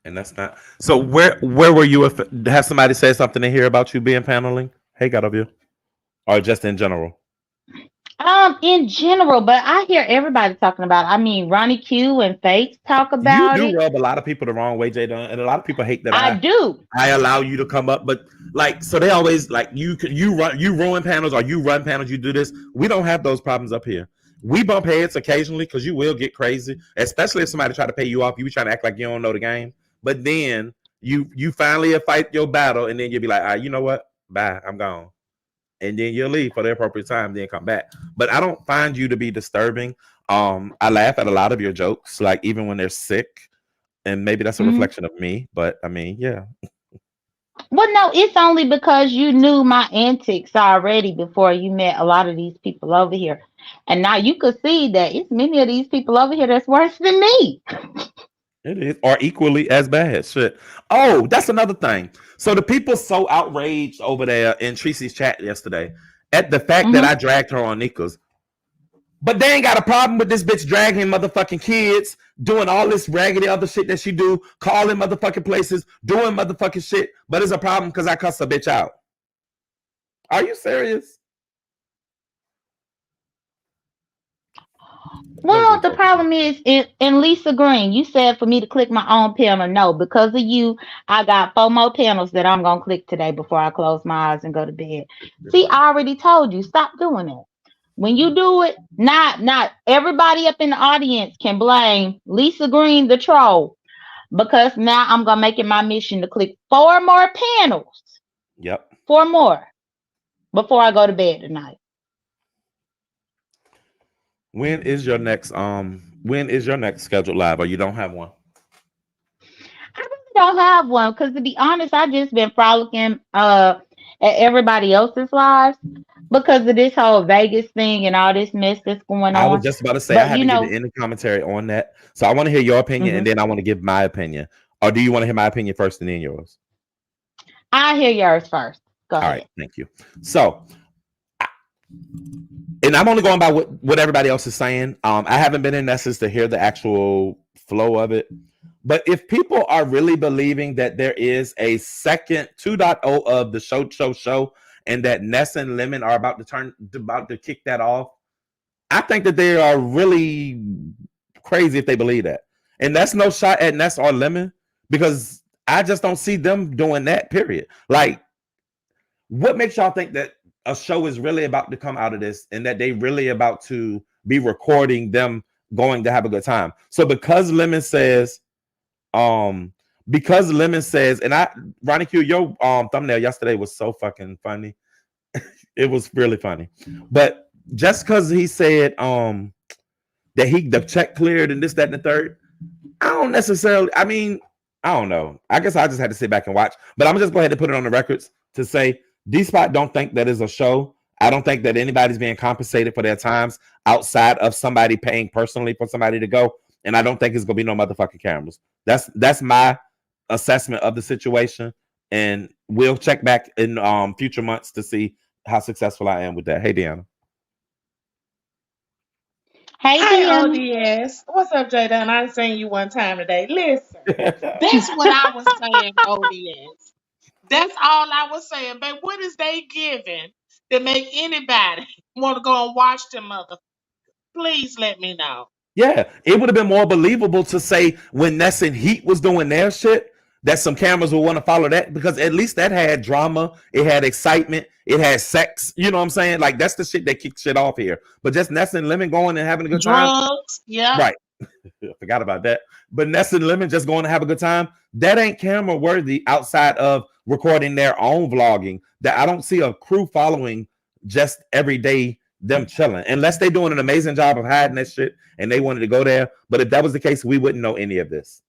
And that's not so. Where were you? If have somebody say something in here about you being paneling? Hey, got of you, or just in general? In general, but I hear everybody talking about it. I mean, Ronnie Q and Fakes talk You about do it. rub a lot of people the wrong way, Jay Dunn, and a lot of people hate that I do. I allow you to come up, but like so they always like you ruin panels or you run panels, you do this. We don't have those problems up here. We bump heads occasionally because you will get crazy, especially if somebody try to pay you off. You be trying to act like you don't know the game, but then you finally fight your battle, and then you'll be like, all right, you know what? Bye, I'm gone, and then you'll leave for the appropriate time, then come back. But I don't find you to be disturbing. I laugh at a lot of your jokes, like even when they're sick, and maybe that's a Mhm. reflection of me. But I mean, yeah, Well, no, it's only because you knew my antics already before you met a lot of these people over here. And now you could see that it's many of these people over here that's worse than me. it is, or equally as bad. Shit. Oh, that's another thing. So the people so outraged over there in Treecey's chat yesterday at the fact that Hmm. I dragged her on Nika's. But they ain't got a problem with this bitch dragging motherfucking kids, doing all this raggedy other shit that she do, calling motherfucking places, doing motherfucking shit. But it's a problem because I cuss a bitch out. Are you serious? That was Well, a the joke. problem is, in Lisa Green, you said for me to click my own panel. No, because of you, I got 4 more panels that I'm going to click today before I close my eyes and go to bed. See, I already told you, stop doing it. When you do it, not everybody up in the audience can blame Lisa Green, the troll, because now I'm gonna make it my mission to click 4 more panels, Yep. 4 more before I go to bed tonight. When is your next scheduled live, or you don't have one? I really don't have one because, to be honest, I just been frolicking at everybody else's lives because of this whole Vegas thing and all this mess that's going I was on. just about to say I But you haven't given know, any commentary on that. So I want to hear your opinion and mhm, then I want to give my opinion. Or do you want to hear my opinion first and then yours? I hear yours first. Go All right, ahead. thank you. So and I'm only going by what everybody else is saying. I haven't been in Essence to hear the actual flow of it. But if people are really believing that there is a second 2.0 of the show, and that Ness and Lemon are about to kick that off, I think that they are really crazy if they believe that. And that's no shot at Ness or Lemon because I just don't see them doing that, period. Like, what makes y'all think that a show is really about to come out of this and that they really about to be recording them going to have a good time? So um, because Lemon says, and Ronnie Q, your thumbnail yesterday was so fucking funny. It was really funny. But just because he said that the check cleared and this, that, and the third, I don't necessarily. I mean, I don't know. I guess I just had to sit back and watch. But I'm just go ahead and put it on the records to say D Spot don't think that is a show. I don't think that anybody's being compensated for their times outside of somebody paying personally for somebody to go. And I don't think it's gonna be no motherfucking cameras. That's my assessment of the situation. And we'll check back in future months to see how successful I am with that. Hey, Deanna. Hey, Hey, Deanna. O.D.S. What's up, Jada? And I seen you one time today. Listen, that's what I was saying, O.D.S. That's all I was saying. But what is they giving to make anybody want to go and watch them mother? Please let me know. Yeah, it would have been more believable to say when Ness and Heat was doing their shit that some cameras would want to follow that because at least that had drama, it had excitement, it had sex. You know what I'm saying? Like that's the shit that kicks shit off here. But just Ness and Lemon going and having a good time, Drugs, yep. right? I forgot about that. But Ness and Lemon just going to have a good time, that ain't camera worthy outside of recording their own vlogging. That I don't see a crew following just every day them chilling unless they doing an amazing job of hiding that shit and they wanted to go there. But if that was the case, we wouldn't know any of this.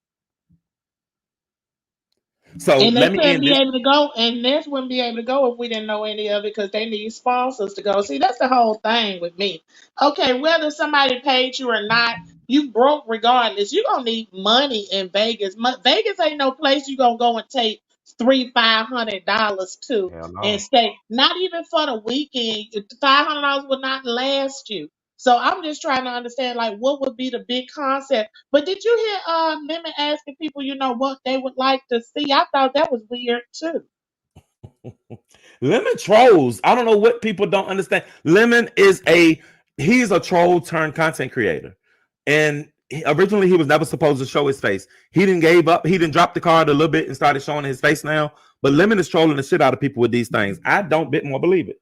So And they let me couldn't end be this. able to go, and Ness wouldn't be able to go if we didn't know any of it because they need sponsors to go. See, that's the whole thing with me. Okay, whether somebody paid you or not, you broke regardless. You're gonna need money in Vegas. Vegas ain't no place you gonna go and take $300-500 to Hell and no. stay. Not even for the weekend. $500 will not last you. So I'm just trying to understand, like, what would be the big concept. But did you hear Lemon asking people, what they would like to see? I thought that was weird too. Lemon trolls. I don't know what people don't understand. Lemon is he's a troll turned content creator. And originally he was never supposed to show his face. He didn't gave up. He didn't drop the card a little bit and started showing his face now. But Lemon is trolling the shit out of people with these things. I don't bit more believe it.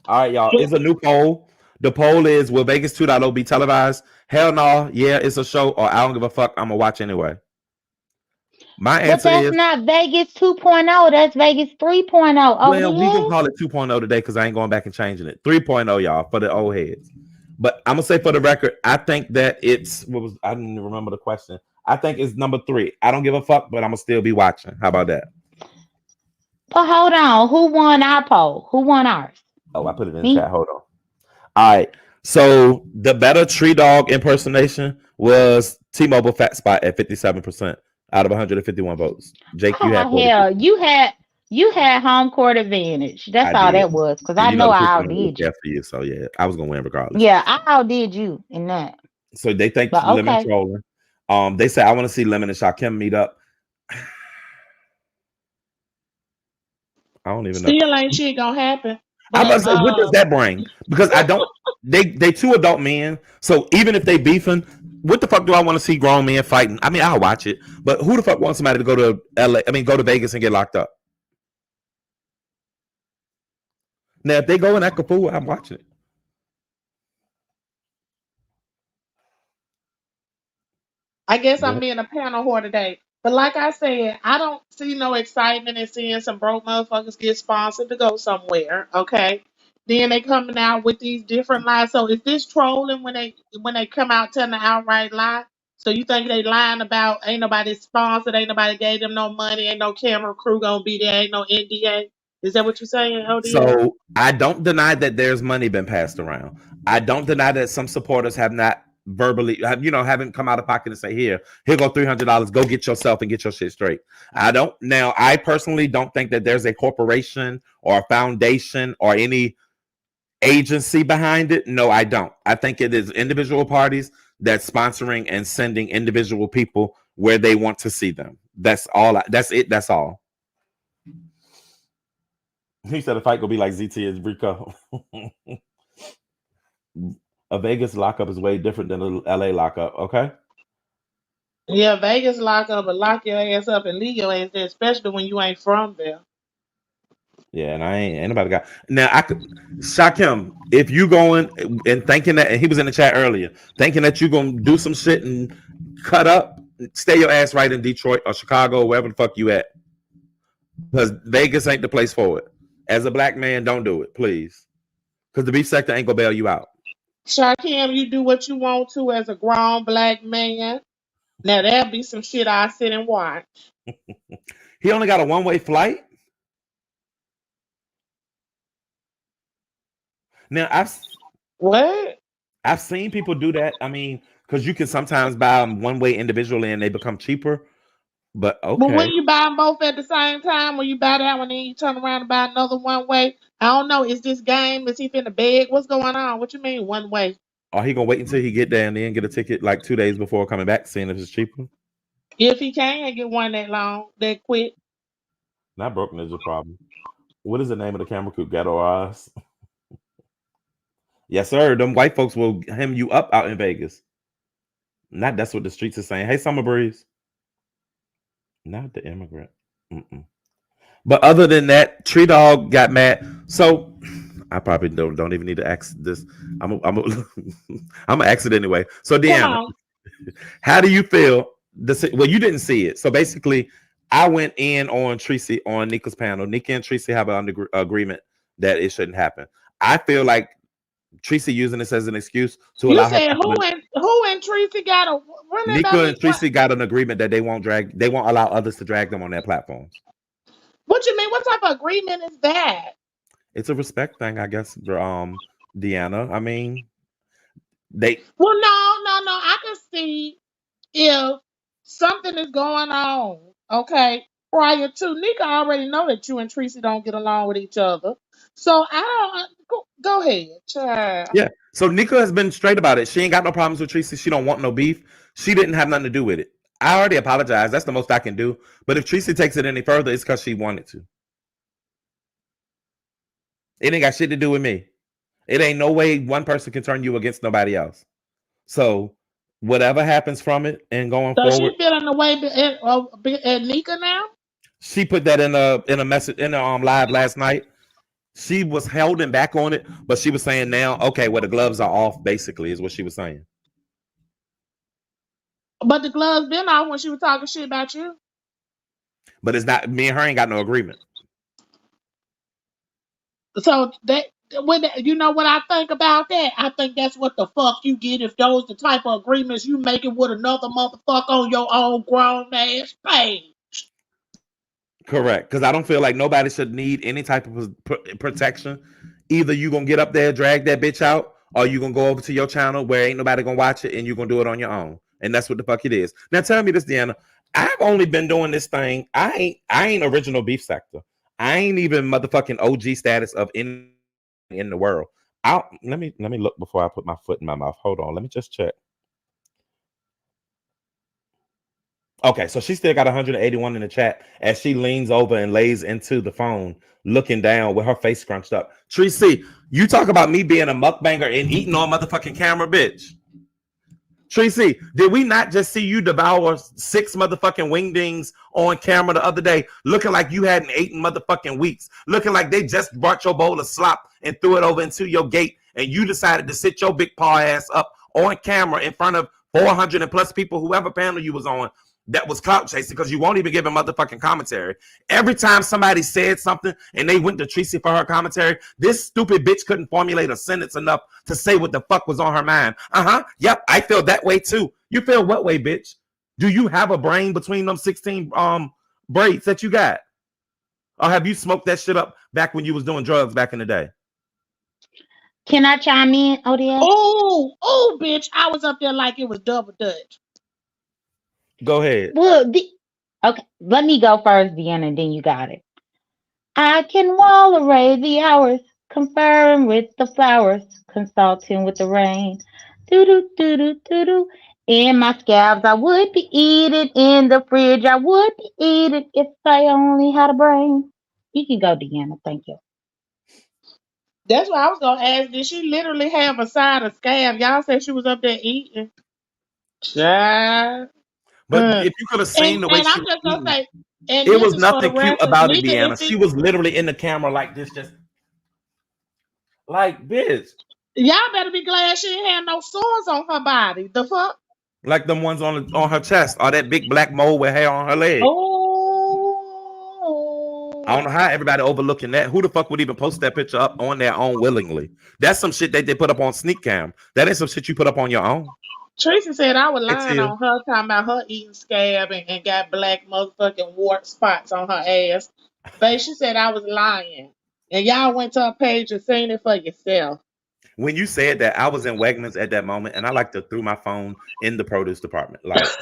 All right, y'all. It's a new poll. The poll is: will Vegas 2.0 be televised? Hell no. Yeah, it's a show, or I don't give a fuck. I'm gonna watch anyway. My But answer that's is, not Vegas 2.0. That's Vegas 3.0. well, we can ODS. call it 2.0 today because I ain't going back and changing it. 3.0, y'all, for the old heads. But I'm gonna say for the record, I think that it's what was I didn't even remember the question. I think it's number 3. I don't give a fuck, but I'm gonna still be watching. How about that? But hold on. Who won our poll? Who won ours? Oh, I put it in the chat. Me? Hold on. All right. So the better tree dog impersonation was T-Mobile Fat Spot at 57% out of 151 votes. Jake, you had Oh 42. hell, you had home court advantage. That's I all did. that was. Cause And I you know know the I people don't really outdid you. care for you. So yeah, I was gonna win regardless. Yeah, I outdid you in that. So they think But Lemon okay. trolling. They say I want to see Lemon and Shakim meet up. I don't even know. Still ain't shit gonna happen. I'm about But to say, what does that bring? Because I don't. They two adult men. So even if they beefing, what the fuck do I want to see grown men fighting? I mean, I'll watch it, but who the fuck wants somebody to go to LA? I mean, go to Vegas and get locked up? Now, if they go and act a fool, I'm watching it. I guess I'm But being a panel whore today. But like I said, I don't see no excitement in seeing some broke motherfuckers get sponsored to go somewhere. Okay. Then they coming out with these different lies. So is this trolling when they come out telling the outright lie? So you think they lying about ain't nobody sponsored, ain't nobody gave them no money, ain't no camera crew gonna be there, ain't no NDA? Is that what you're saying, ODS? so I don't deny that there's money been passed around. I don't deny that some supporters have not verbally haven't come out of pocket and say, here go $300, go get yourself and get your shit straight. I don't. Now I personally don't think that there's a corporation or a foundation or any agency behind it. No, I don't. I think it is individual parties that's sponsoring and sending individual people where they want to see them. That's all. That's it. That's all. He said a fight gonna be like ZT is Rico. A Vegas lockup is way different than a LA lockup. Okay. Yeah, Vegas lock up and lock your ass up and leave your ass there, especially when you ain't from there. Yeah, and I ain't anybody got now. I could shock him if you going and thinking that, and he was in the chat earlier, thinking that you gonna do some shit and cut up. Stay your ass right in Detroit or Chicago, or wherever the fuck you at, because Vegas ain't the place for it. As a black man, don't do it, please, because the beef sector ain't gonna bail you out. Shakim, you do what you want to as a grown black man. Now there'll be some shit I sit and watch. He only got a one-way flight. Now What? I've seen people do that. I mean, because you can sometimes buy them one way individually and they become cheaper. But But okay. when you buy them both at the same time, when you buy that one, then you turn around and buy another one way. I don't know. Is this game? Is he finna beg? What's going on? What you mean one way? Are he gonna wait until he get there and then get a ticket like 2 days before coming back, seeing if it's cheaper? If he can't get one that long, that quick. Not broken is a problem. What is the name of the camera crew? Ghetto Eyes. Yes, sir. Them white folks will hem you up out in Vegas. Not that's what the streets are saying. Hey, Summer Breeze. Not the immigrant. Mm-mm. But other than that, Tree Dog got mad. So I probably don't even need to ask this. I'm gonna ask it anyway. So Come Deanna, on. how do you feel? Well, you didn't see it. So basically, I went in on Treecey on Nika's panel. Nika and Treecey have an agreement that it shouldn't happen. I feel like Treecey using this as an excuse to You allow her said people to. who and Treecey got a run that by Nika me? and Treecey got an agreement that they won't allow others to drag them on their platforms. What you mean? What type of agreement is that? It's a respect thing, I guess. Deanna. I mean, they Well, no. I can see if something is going on. Okay. prior to. Nika already know that you and Treecey don't get along with each other. So I don't go ahead, child. Yeah. So Nika has been straight about it. She ain't got no problems with Treecey. She don't want no beef. She didn't have nothing to do with it. I already apologized. That's the most I can do. But if Treecey takes it any further, it's because she wanted to. It ain't got shit to do with me. It ain't no way one person can turn you against nobody else. So whatever happens from it and going So forward, she feeling the way at Nika now? she put that in a message in a live last night. She was holding back on it, but she was saying now, okay, well the gloves are off. Basically, is what she was saying. But the gloves been off when she was talking shit about you. But it's not me and her ain't got no agreement. So you know what I think about that? I think that's what the fuck you get if those the type of agreements you making with another motherfucker on your own grown ass page. Correct, because I don't feel like nobody should need any type of protection. Either you gonna get up there, drag that bitch out, or you gonna go over to your channel where ain't nobody gonna watch it, and you gonna do it on your own. And that's what the fuck it is. Now tell me this, Deanna. I've only been doing this thing. I ain't original beef sector. I ain't even motherfucking OG status of any in the world. Let me look before I put my foot in my mouth. Hold on, let me just check. Okay, so she still got 181 in the chat as she leans over and lays into the phone, looking down with her face scrunched up. Treecey, you talk about me being a mukbanger and eating on motherfucking camera, bitch. Treecey, did we not just see you devour 6 motherfucking wingdings on camera the other day, looking like you hadn't eaten motherfucking weeks, looking like they just brought your bowl of slop and threw it over into your gate, and you decided to sit your big paw ass up on camera in front of 400 and plus people, whoever panel you was on, that was clout chasing because you won't even give a motherfucking commentary. Every time somebody said something and they went to Treecey for her commentary, this stupid bitch couldn't formulate a sentence enough to say what the fuck was on her mind. Yep, I feel that way too. You feel what way, bitch? Do you have a brain between them 16 braids that you got? Or have you smoked that shit up back when you was doing drugs back in the day? Can I chime in, O.D.S? Oh, bitch! I was up there like it was double dutch. Go ahead. Well, okay, let me go first, Deanna, and then you got it. I can wall array the hours, conferring with the flowers, consulting with the rain. Doo doo doo doo doo doo. In my scabs, I would be eating. In the fridge, I would be eating if I only had a brain. You can go, Deanna. Thank you. That's what I was gonna ask. Did she literally have a side of scab? Y'all said she was up there eating. Child. But if you could have seen the way And she I'm was just gonna eating, say, and it this was is for the nothing cute record, about it, Nika. Deanna. She was literally in the camera like this, just like bitch. Y'all better be glad she ain't had no sores on her body. The fuck? Like them ones on her chest, or that big black mole with hair on her leg. I don't Oh. know how everybody overlooking that. Who the fuck would even post that picture up on their own willingly? That's some shit that they put up on sneak cam. That ain't some shit you put up on your own. Treecey said I was It's lying you. on her, talking about her eating scab and got black motherfucking wart spots on her ass. But she said I was lying. And y'all went to her page and seen it for yourself. When you said that, I was in Wegmans at that moment, and I like to threw my phone in the produce department, like.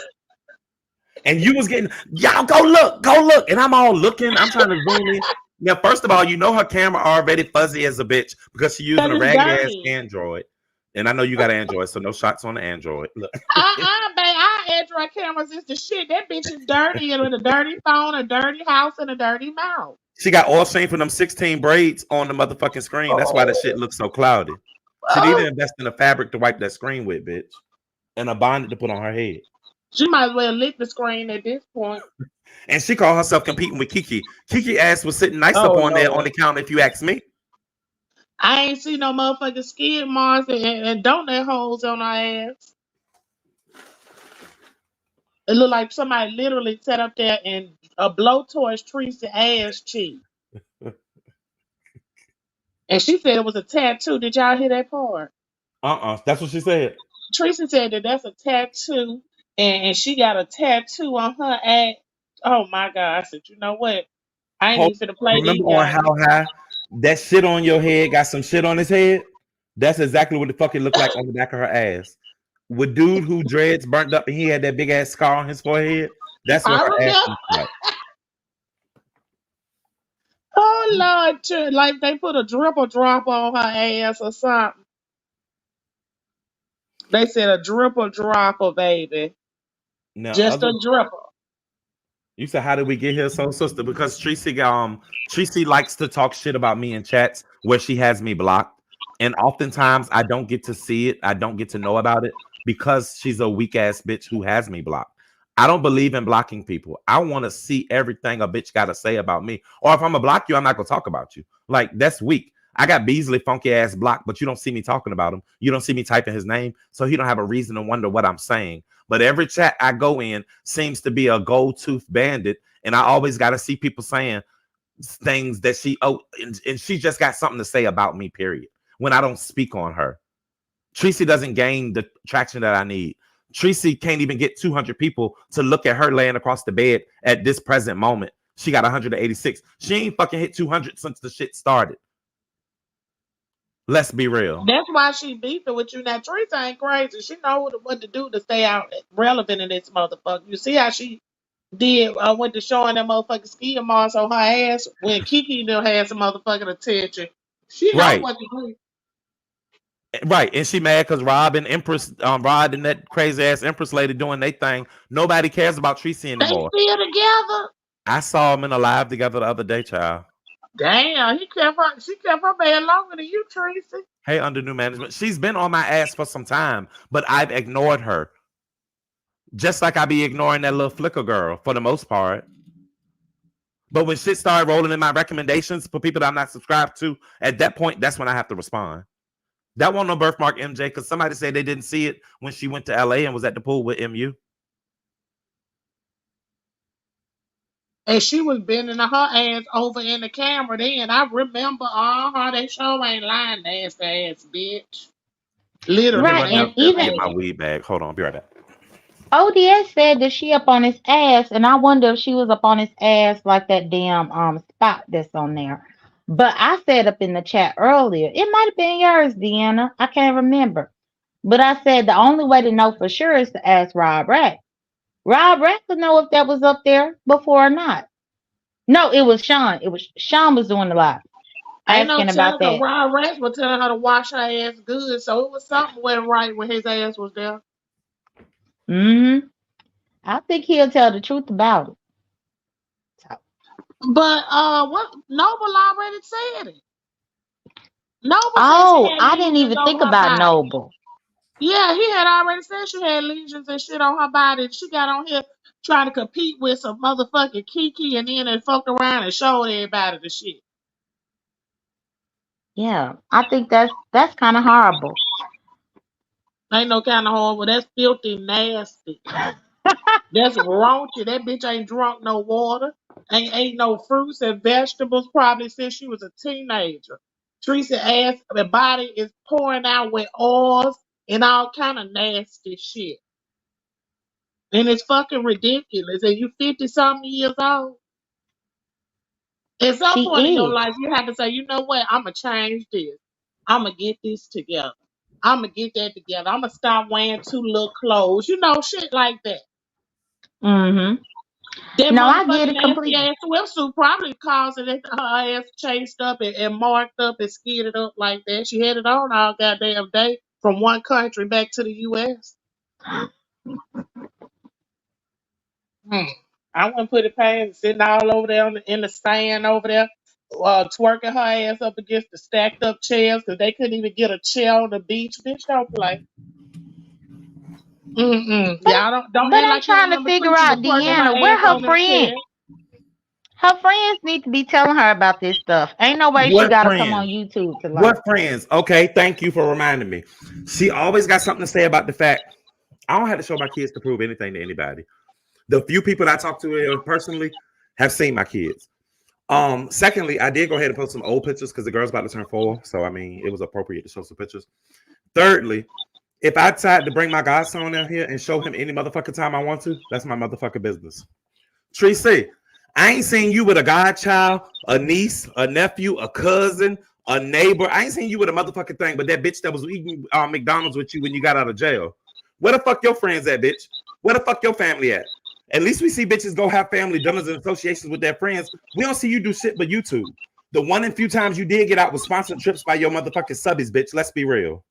And you was getting, y'all go look, and I'm all looking. I'm trying to zoom in. Now, first of all, you know her camera already fuzzy as a bitch because she using Cause a it's ragged ass dirty. Android, and I know you got an Android, so no shots on the Android. Look. Babe, our Android cameras is the shit. That bitch is dirty and with a dirty phone, a dirty house, and a dirty mouth. She got oil stain from them 16 braids on the motherfucking screen. That's why the shit looks so cloudy. She need to Oh, invest in a fabric to wipe that screen with, bitch, and a bonnet to put on her head. she might as well lick the screen at this point. And she called herself competing with Kiki. Kiki ass was sitting nice up Oh on there on Lord. the counter, if you ask me. I ain't see no motherfucking skid marks and donut holes on her ass. It looked like somebody literally sat up there and a blowtorch Treecey ass cheek. And she said it was a tattoo. Did y'all hear that part? That's what she said. Treecey said that that's a tattoo, and she got a tattoo on her ass. Oh my God! I said, you know what? I ain't Hold, even finna play remember these on games. How High? That shit on your head got some shit on his head? That's exactly what the fuck it looked like on the back of her ass. With dude who dreads burnt up and he had that big ass scar on his forehead, that's what I her ass remember. looks like. Lord, like they put a dripple drop on her ass or something. They said a dripple dropper, baby. Now, Just a dripple. you said, how did we get here, so sister? Because Treecey likes to talk shit about me in chats where she has me blocked, and oftentimes I don't get to see it. I don't get to know about it because she's a weak ass bitch who has me blocked. I don't believe in blocking people. I want to see everything a bitch got to say about me. Or if I'm gonna block you, I'm not gonna talk about you. Like, that's weak. I got Beasley funky ass blocked, but you don't see me talking about him. You don't see me typing his name, so he don't have a reason to wonder what I'm saying. But every chat I go in seems to be a gold tooth bandit, and I always got to see people saying things that and she just got something to say about me, period, when I don't speak on her. Treecey doesn't gain the traction that I need. Treecey can't even get 200 people to look at her laying across the bed at this present moment. She got 186. She ain't fucking hit 200 since the shit started. Let's be real. That's why she beefing with you. Now, Treecey ain't crazy. She know what to do to stay out relevant in this motherfucker. You see how she did went to showing that motherfucking ski marks on her ass when Kiki knew had some motherfucking attention. She know Right. what to do. Right, and she mad because Rod and that crazy ass Empress lady doing their thing. Nobody cares about Treecey They anymore. still together. I saw them in a live together the other day, child. Damn, she kept her man longer than you, Treecey. Hey, under new management, she's been on my ass for some time, but I've ignored her. Just like I be ignoring that little flicker girl for the most part. But when shit started rolling in my recommendations for people that I'm not subscribed to, at that point, that's when I have to respond. That wasn't no birthmark MJ, because somebody said they didn't see it when she went to LA and was at the pool with MU. And she was bending her ass over in the camera then. I remember, that show ain't lying, nasty ass bitch. Let me Literally Right, run and nasty downstairs and even get my ass. weed bag. Hold on, I'll be right back. O.D.S said that she up on his ass, and I wonder if she was up on his ass like that damn spot that's on there. But I said up in the chat earlier, it might have been yours, Deanna. I can't remember. But I said the only way to know for sure is to ask Rob Rack. Rob Rack would know if that was up there before or not. No, it was Sean. It was Sean was doing the live Ain't no asking about telling because that. Ryan Rex was telling her to wash her ass good, so it was something went right when his ass was there. Hmm. I think he'll tell the truth about it. So, But what Noble already said it. Noble said she oh, had I didn't lesions even think on her about body. Noble. Yeah, he had already said she had lesions and shit on her body. She got on here trying to compete with some motherfucking Kiki and then they fucked around and showed everybody the shit. Yeah, I think that's kind of horrible. Ain't no kind of horrible. That's filthy nasty. That's raunchy. That bitch ain't drunk no water. Ain't no fruits and vegetables probably since she was a teenager. Treecey ass the body is pouring out with oils and all kind of nasty shit. And it's fucking ridiculous. And you 50 something years old. At some point in your She is. life, you have to say, you know what? I'ma change this. I'ma get this together. I'ma get that together. I'ma stop wearing too little clothes. You know, shit like that. Mm-hmm. That No, I get motherfucking it nasty completely. ass swimsuit probably caused it her ass chased up and marked up and skidded up like that. She had it on all goddamn day from one country back to the U.S. Hmm. I wouldn't put it past sitting all over there in the stand over there, twerking her ass up against the stacked up chairs because they couldn't even get a chair on the beach. Bitch, don't play. Mm-mm. But Y'all don't but act I'm like you trying to remember figure Treacy was out twerking her Deanna, where ass her on them chairs. friends? Her friends need to be telling her about this stuff. Ain't no way she What gotta come on friends? YouTube to learn. What friends? Okay, thank you for reminding me. She always got something to say about the fact I don't have to show my kids to prove anything to anybody. The few people I talk to personally have seen my kids. Secondly, I did go ahead and post some old pictures because the girl's about to turn 4. So I mean, it was appropriate to show some pictures. Thirdly, if I decide to bring my godson out here and show him any motherfucking time I want to, that's my motherfucking business. Treecey, I ain't seen you with a godchild, a niece, a nephew, a cousin, a neighbor. I ain't seen you with a motherfucking thing, but that bitch that was eating McDonald's with you when you got out of jail. Where the fuck your friends at, bitch? Where the fuck your family at? At least we see bitches go have family dinners and associations with their friends. We don't see you do shit but YouTube. The one and few times you did get out was sponsored trips by your motherfucking subbies, bitch. Let's be real.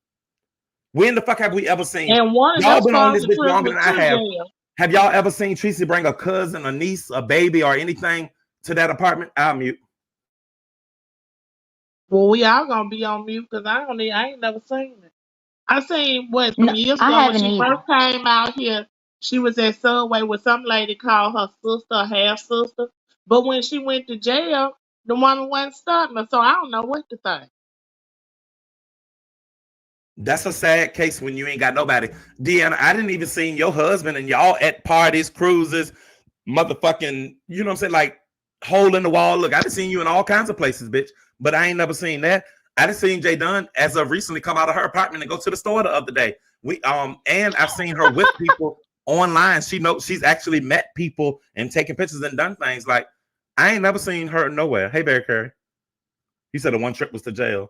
When the fuck have we ever seen? And one of Y'all them been on this sponsored bitch trips longer was than I to have. jail. Have y'all ever seen Treecey bring a cousin, a niece, a baby, or anything to that apartment? I'll mute. Well, we all gonna be on mute because I ain't never seen it. I seen what some No, years I ago when haven't she either. first came out here. She was at Subway with some lady called her sister, or half sister. But when she went to jail, the woman wasn't starting her, so I don't know what to think. That's a sad case when you ain't got nobody. Deanna, I didn't even see your husband and y'all at parties, cruises, motherfucking, you know what I'm saying? Like, hole in the wall. Look, I done seen you in all kinds of places, bitch. But I ain't never seen that. I done seen Jay Dunn as of recently come out of her apartment and go to the store the other day. And I've seen her with people online. She knows she's actually met people and taken pictures and done things. Like, I ain't never seen her nowhere. Hey, Barry Curry. He said the one trip was to jail.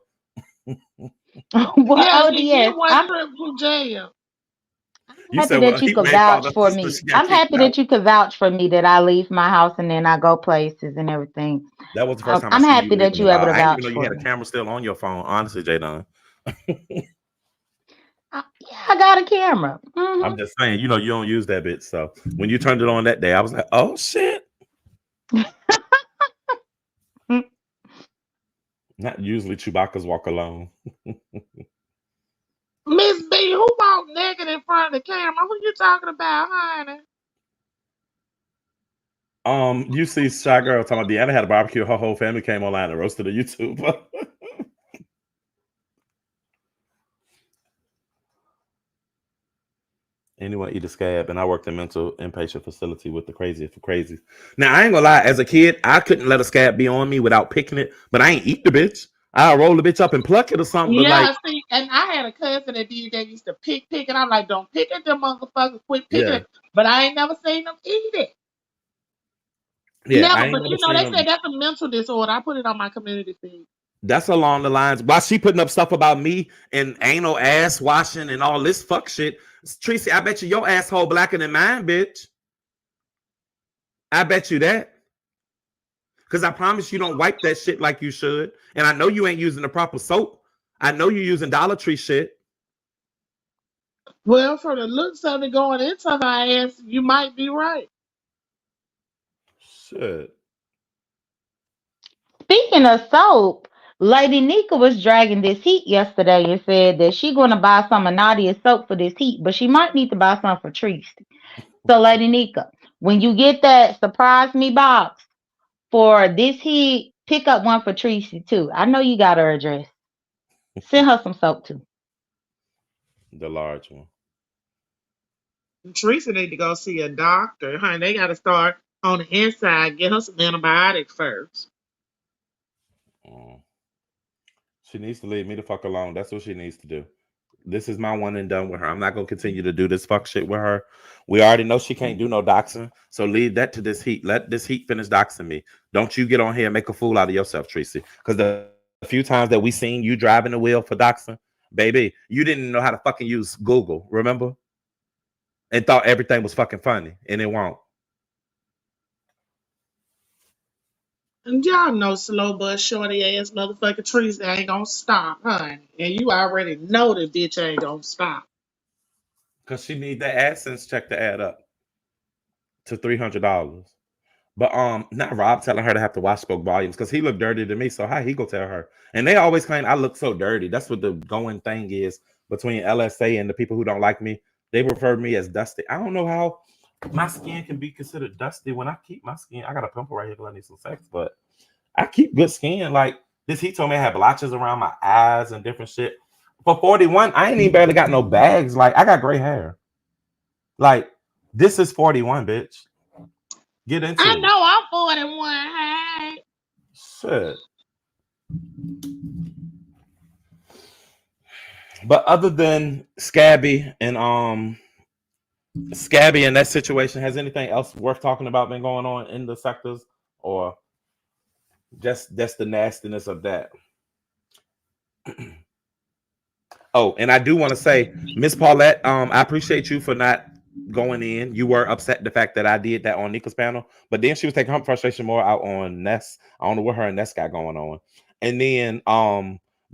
Well, Yeah, she did ODS, one trip to jail. I'm You happy said, well, that you he could wave called vouch her for sister. me. She got I'm kicked happy out. that you could vouch for me that I leave my house and then I go places and everything. That was the first time I I'm seen you happy leave that in a you able while. to I didn't even vouch know you for had a me. camera still on your phone. Honestly, Jadon. Yeah, I got a camera. I'm just saying, you know, you don't use that bitch. So when you turned it on that day, I was like, oh shit. Not usually Chewbacca's walk alone. Miss B, who walked naked in front of the camera? Who you talking about, honey? You see Shy Girl talking about Deanna had a barbecue, her whole family came online and roasted a YouTuber. Anyone eat a scab, and I worked in mental inpatient facility with the craziest for crazies. Now I ain't gonna lie, as a kid, I couldn't let a scab be on me without picking it, but I ain't eat the bitch. I'll roll the bitch up and pluck it or something, but like, Yeah, see, and I had a cousin that did that used to pick, and I'm like, don't pick at them motherfuckers, quit picking yeah, it. But I ain't never seen them eat it. yeah, I Never, ain't but never you know, seen they them. said that's a mental disorder. I put it on my community feed. That's along the lines. While she putting up stuff about me and anal ass washing and all this fuck shit, Treecey, I bet you your asshole blacker than mine, bitch. I bet you that. Because I promise you don't wipe that shit like you should. And I know you ain't using the proper soap. I know you're using Dollar Tree shit. Well, from the looks of it going into her ass, you might be right. Shit. Speaking of soap, Lady Nika was dragging this heat yesterday and said that she going to buy some of Nadia's soap for this heat, but she might need to buy some for Treecey. So, Lady Nika, when you get that surprise me box for this heat, pick up one for Treecey too. I know you got her address. Send her some soap too. The large one. Teresa need to go see a doctor. Honey, they got to start on the inside, get her some antibiotics first. Mm. She needs to leave me the fuck alone. That's what she needs to do. This is my one and done with her. I'm not gonna continue to do this fuck shit with her. We already know she can't do no doxing, so leave that to this heat. Let this heat finish doxing me. Don't you get on here and make a fool out of yourself, Treecey. Because the few times that we seen you driving the wheel for doxing, baby, you didn't know how to fucking use Google, remember? And thought everything was fucking funny, and it won't. And y'all know slow bus shorty ass motherfucking Teresa ain't gonna stop, honey. And you already know the bitch ain't gonna stop. Because she need that AdSense check to add up to $300. But not Rob telling her to have to watch spoke volumes because he looked dirty to me. So how he go tell her? And they always claim I look so dirty. That's what the going thing is between LSA and the people who don't like me. They refer to me as dusty. I don't know how my skin can be considered dusty when I keep my skin. I got a pimple right here because I need some sex, but I keep good skin. Like this, he told me I had blotches around my eyes and different shit. For 41, I ain't even barely got no bags. Like I got gray hair. Like this is 41, bitch. Get I into it. know I'm 41, hey. Shit. But other than Scabby and that situation, has anything else worth talking about been going on in the sectors, or just the nastiness of that? Oh, and I do want to say, Miss Paulette, I appreciate you for not going in. You were upset the fact that I did that on Nika's panel, but then she was taking her frustration more out on Ness. I don't know what her and Ness got going on. And then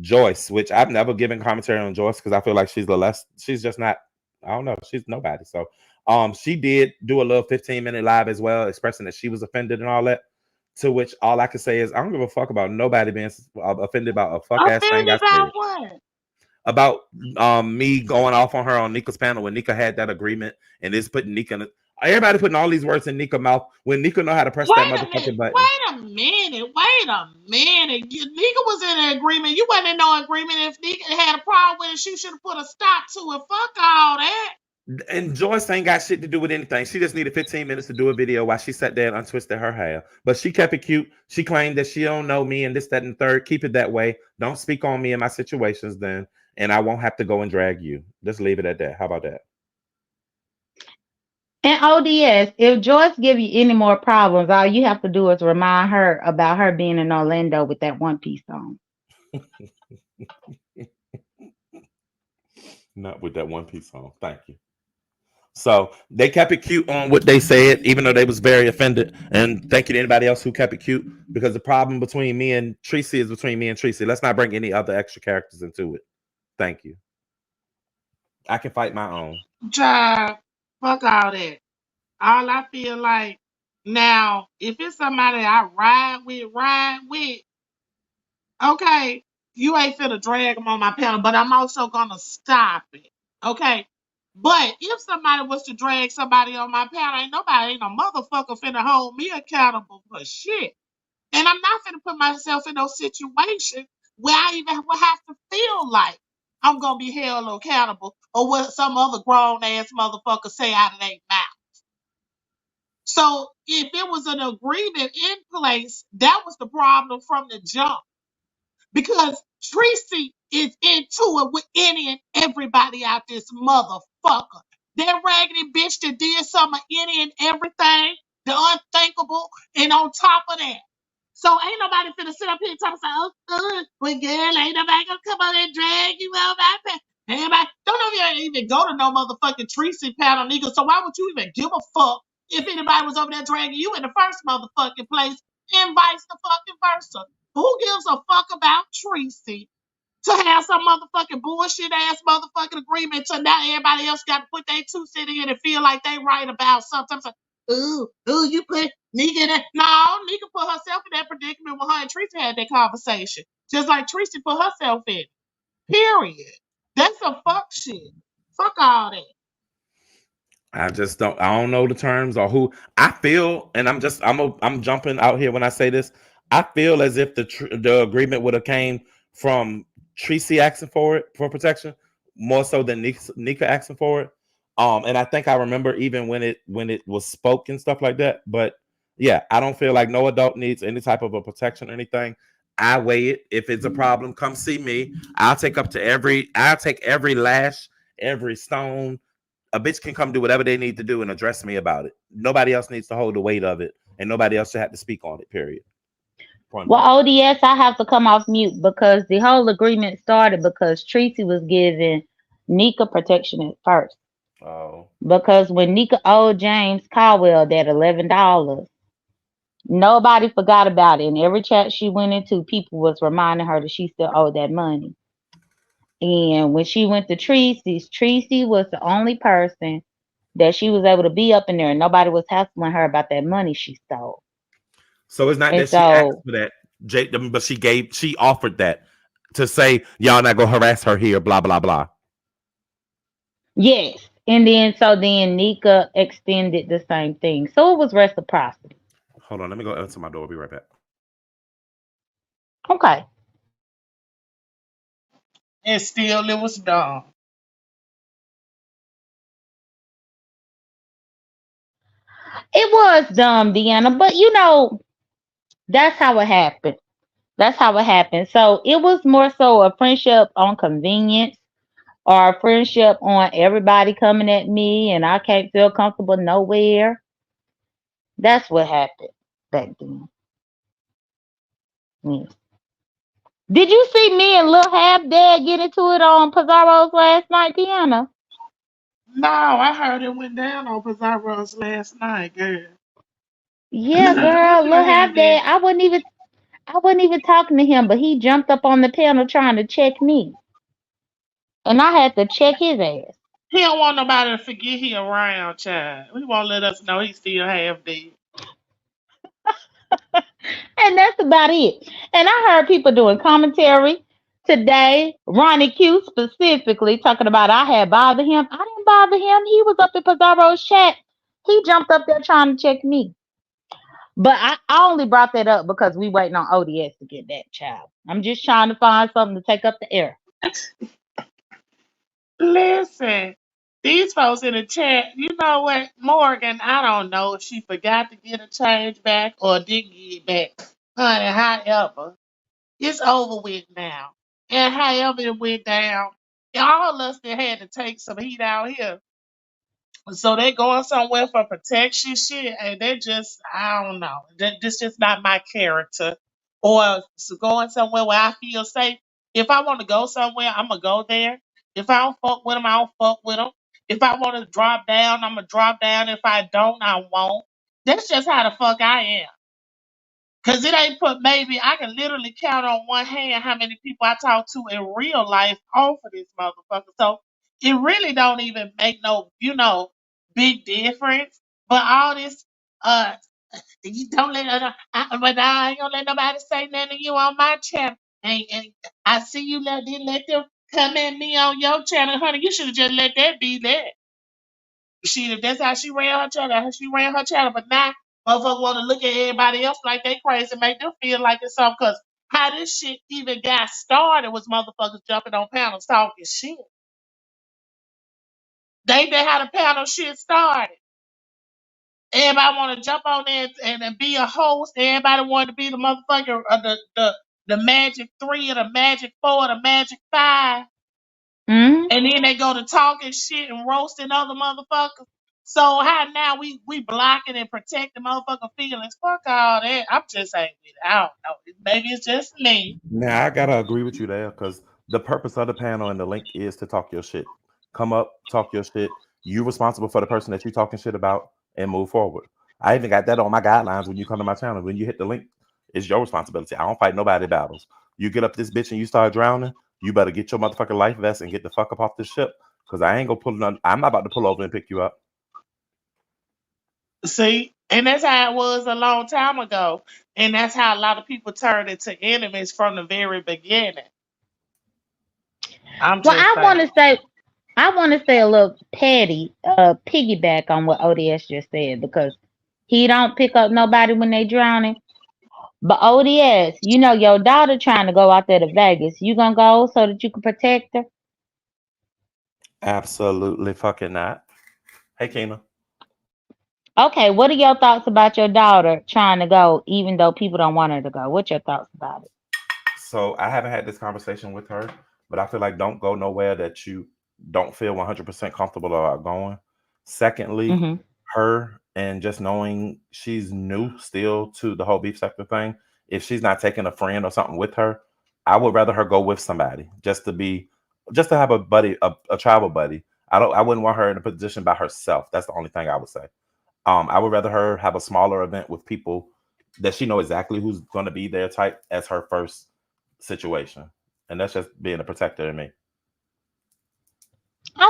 Joyce, which I've never given commentary on Joyce because I feel like she's just not, I don't know, she's nobody. So she did do a little 15-minute live as well, expressing that she was offended and all that. To which all I can say is I don't give a fuck about nobody being offended about a fuck ass thing I Offended by said what? about me going off on her on Nika's panel when Nika had that agreement and is putting Nika in everybody putting all these words in Nika's mouth when Nika know how to press that Wait a minute. motherfucking button. Wait a minute. Wait a minute. Nika was in an agreement. You wasn't in no agreement. If Nika had a problem with it, she should have put a stop to it. Fuck all that. And Joyce ain't got shit to do with anything. She just needed 15 minutes to do a video while she sat there and untwisted her hair. But she kept it cute. She claimed that she don't know me and this, that, and third. Keep it that way. Don't speak on me and my situations then. And I won't have to go and drag you. Just leave it at that. How about that? And ODS, if Joyce give you any more problems, all you have to do is remind her about her being in Orlando with that one piece on. Not with that one piece on. Thank you. So they kept it cute on what they said, even though they was very offended. And thank you to anybody else who kept it cute, because the problem between me and Treecey is between me and Treecey. Let's not bring any other extra characters into it. Thank you. I can fight my own. Child, fuck all that. All I feel like now, if it's somebody I ride with, okay, you ain't finna drag them on my panel, but I'm also gonna stop it. Okay. But if somebody was to drag somebody on my panel, ain't no motherfucker finna hold me accountable for shit. And I'm not finna put myself in no situation where I even will have to feel like I'm gonna be held accountable or what some other grown ass motherfucker say out of their mouth. So if it was an agreement in place, that was the problem from the jump. Because Treecey is into it with any and everybody out this motherfucker. That raggedy bitch that did some of any and everything, the unthinkable, and on top of that. So ain't nobody finna sit up here and talk about, well, girl, ain't nobody gonna come on and drag you out my pants. Everybody, don't know if you even go to no motherfucking Treecey panel, nigga. So why would you even give a fuck if anybody was over there dragging you in the first motherfucking place and vice the fucking versa? Who gives a fuck about Treecey to have some motherfucking bullshit ass motherfucking agreement to now everybody else got to put their 2 cents in and feel like they right about something? So, ooh, you put Nika in that. No, Nika put herself in that predicament when her and Treecey had that conversation. Just like Treecey put herself in. Period. That's some fuck shit. Fuck all that. I don't know the terms or who I feel, and I'm jumping out here when I say this. I feel as if the agreement would have came from Treecey asking for it for protection more so than Nika asking for it. And I think I remember even when it was spoke and stuff like that. But yeah, I don't feel like no adult needs any type of a protection or anything. I weigh it. If it's a problem, come see me. I'll take every lash, every stone. A bitch can come do whatever they need to do and address me about it. Nobody else needs to hold the weight of it, and nobody else should have to speak on it. Period. Point Well, blank. ODS, I have to come off mute because the whole agreement started because Treecey was giving Nika protection at first. Oh, Because when Nika owed James Caldwell that $11, nobody forgot about it. In every chat she went into, people was reminding her that she still owed that money. And when she went to Treecey's, Treecey was the only person that she was able to be up in there, and nobody was hassling her about that money she stole. so it's not And that she asked so, for that, but she offered that to say y'all not gonna harass her here. Blah blah blah. yes. And then Nika extended the same thing. So it was reciprocity. Hold on, let me go answer my door. I'll be right back. Okay. And still it was dumb. It was dumb, Deanna, but that's how it happened. That's how it happened. So it was more so a friendship on convenience or a friendship on everybody coming at me and I can't feel comfortable nowhere. That's what happened back then. Yes. Did you see me and Lil Half Dad get into it on Pizarro's last night, Deanna? No, I heard it went down on Pizarro's last night, girl. Yeah, What girl, your look how hand bad. did? I wasn't even talking to him, but he jumped up on the panel trying to check me, and I had to check his ass. He don't want nobody to forget he around, child. He won't let us know he still half dead. And that's about it. And I heard people doing commentary today. Ronnie Q specifically talking about I had bothered him. I didn't bother him. He was up in Pizarro's chat. He jumped up there trying to check me. But I only brought that up because we waiting on O.D.S to get that child. I'm just trying to find something to take up the air. Listen, these folks in the chat, you know what, Morgan, I don't know if she forgot to get a change back or didn't get it back. Honey, however, it's over with now. And however it went down, all of us that had to take some heat out here. So they going somewhere for protection shit, and they just I don't know. This just not my character. Or going somewhere where I feel safe. If I want to go somewhere, I'm gonna go there. If I don't fuck with them, I don't fuck with them. If I want to drop down, I'm gonna drop down. If I don't, I won't. That's just how the fuck I am. Cause it ain't put maybe I can literally count on one hand how many people I talk to in real life off of this motherfucker. So it really don't even make no, big difference. But all this, uh, you don't let, but I ain't gonna let nobody say nothing to you on my channel. And I see you didn't let them come at me on your channel, honey. You should have just let that be that. She if that's how she ran her channel, how she ran her channel. But now motherfuckers want to look at everybody else like they crazy, make them feel like it's something. Cause how this shit even got started was motherfuckers jumping on panels talking shit. They how the panel shit started. Everybody want to jump on there and be a host. Everybody wanted to be the motherfucker the magic three or the magic four or the magic five. Hmm. And then they go to talking shit and roasting other motherfuckers. So how now we blocking and protecting motherfucker feelings? Fuck all that. I'm just saying it. I don't know. Maybe it's just me. Now I gotta agree with you there because the purpose of the panel and the link is to talk your shit. Come up, talk your shit. You responsible for the person that you talking shit about and move forward. I even got that on my guidelines when you come to my channel. When you hit the link, it's your responsibility. I don't fight nobody battles. You get up this bitch and you start drowning, you better get your motherfucking life vest and get the fuck up off this ship. Cause I ain't gonna pull none. I'm not about to pull over and pick you up. See? And that's how it was a long time ago. And that's how a lot of people turned into enemies from the very beginning. I'm Well, just saying. I want to say a little petty, piggyback on what ODS just said because he don't pick up nobody when they drowning. But ODS, your daughter trying to go out there to Vegas. You gonna go so that you can protect her? Absolutely fucking not. Hey Kena. Okay, what are your thoughts about your daughter trying to go, even though people don't want her to go? What's your thoughts about it? So I haven't had this conversation with her, but I feel like don't go nowhere that you don't feel 100% comfortable about going. Secondly, Hmm. her and just knowing she's new still to the whole beef sector thing, if she's not taking a friend or something with her, I would rather her go with somebody just to have a buddy, a travel buddy. I wouldn't want her in a position by herself. That's the only thing I would say. I would rather her have a smaller event with people that she know exactly who's going to be there type as her first situation, and that's just being a protector in me.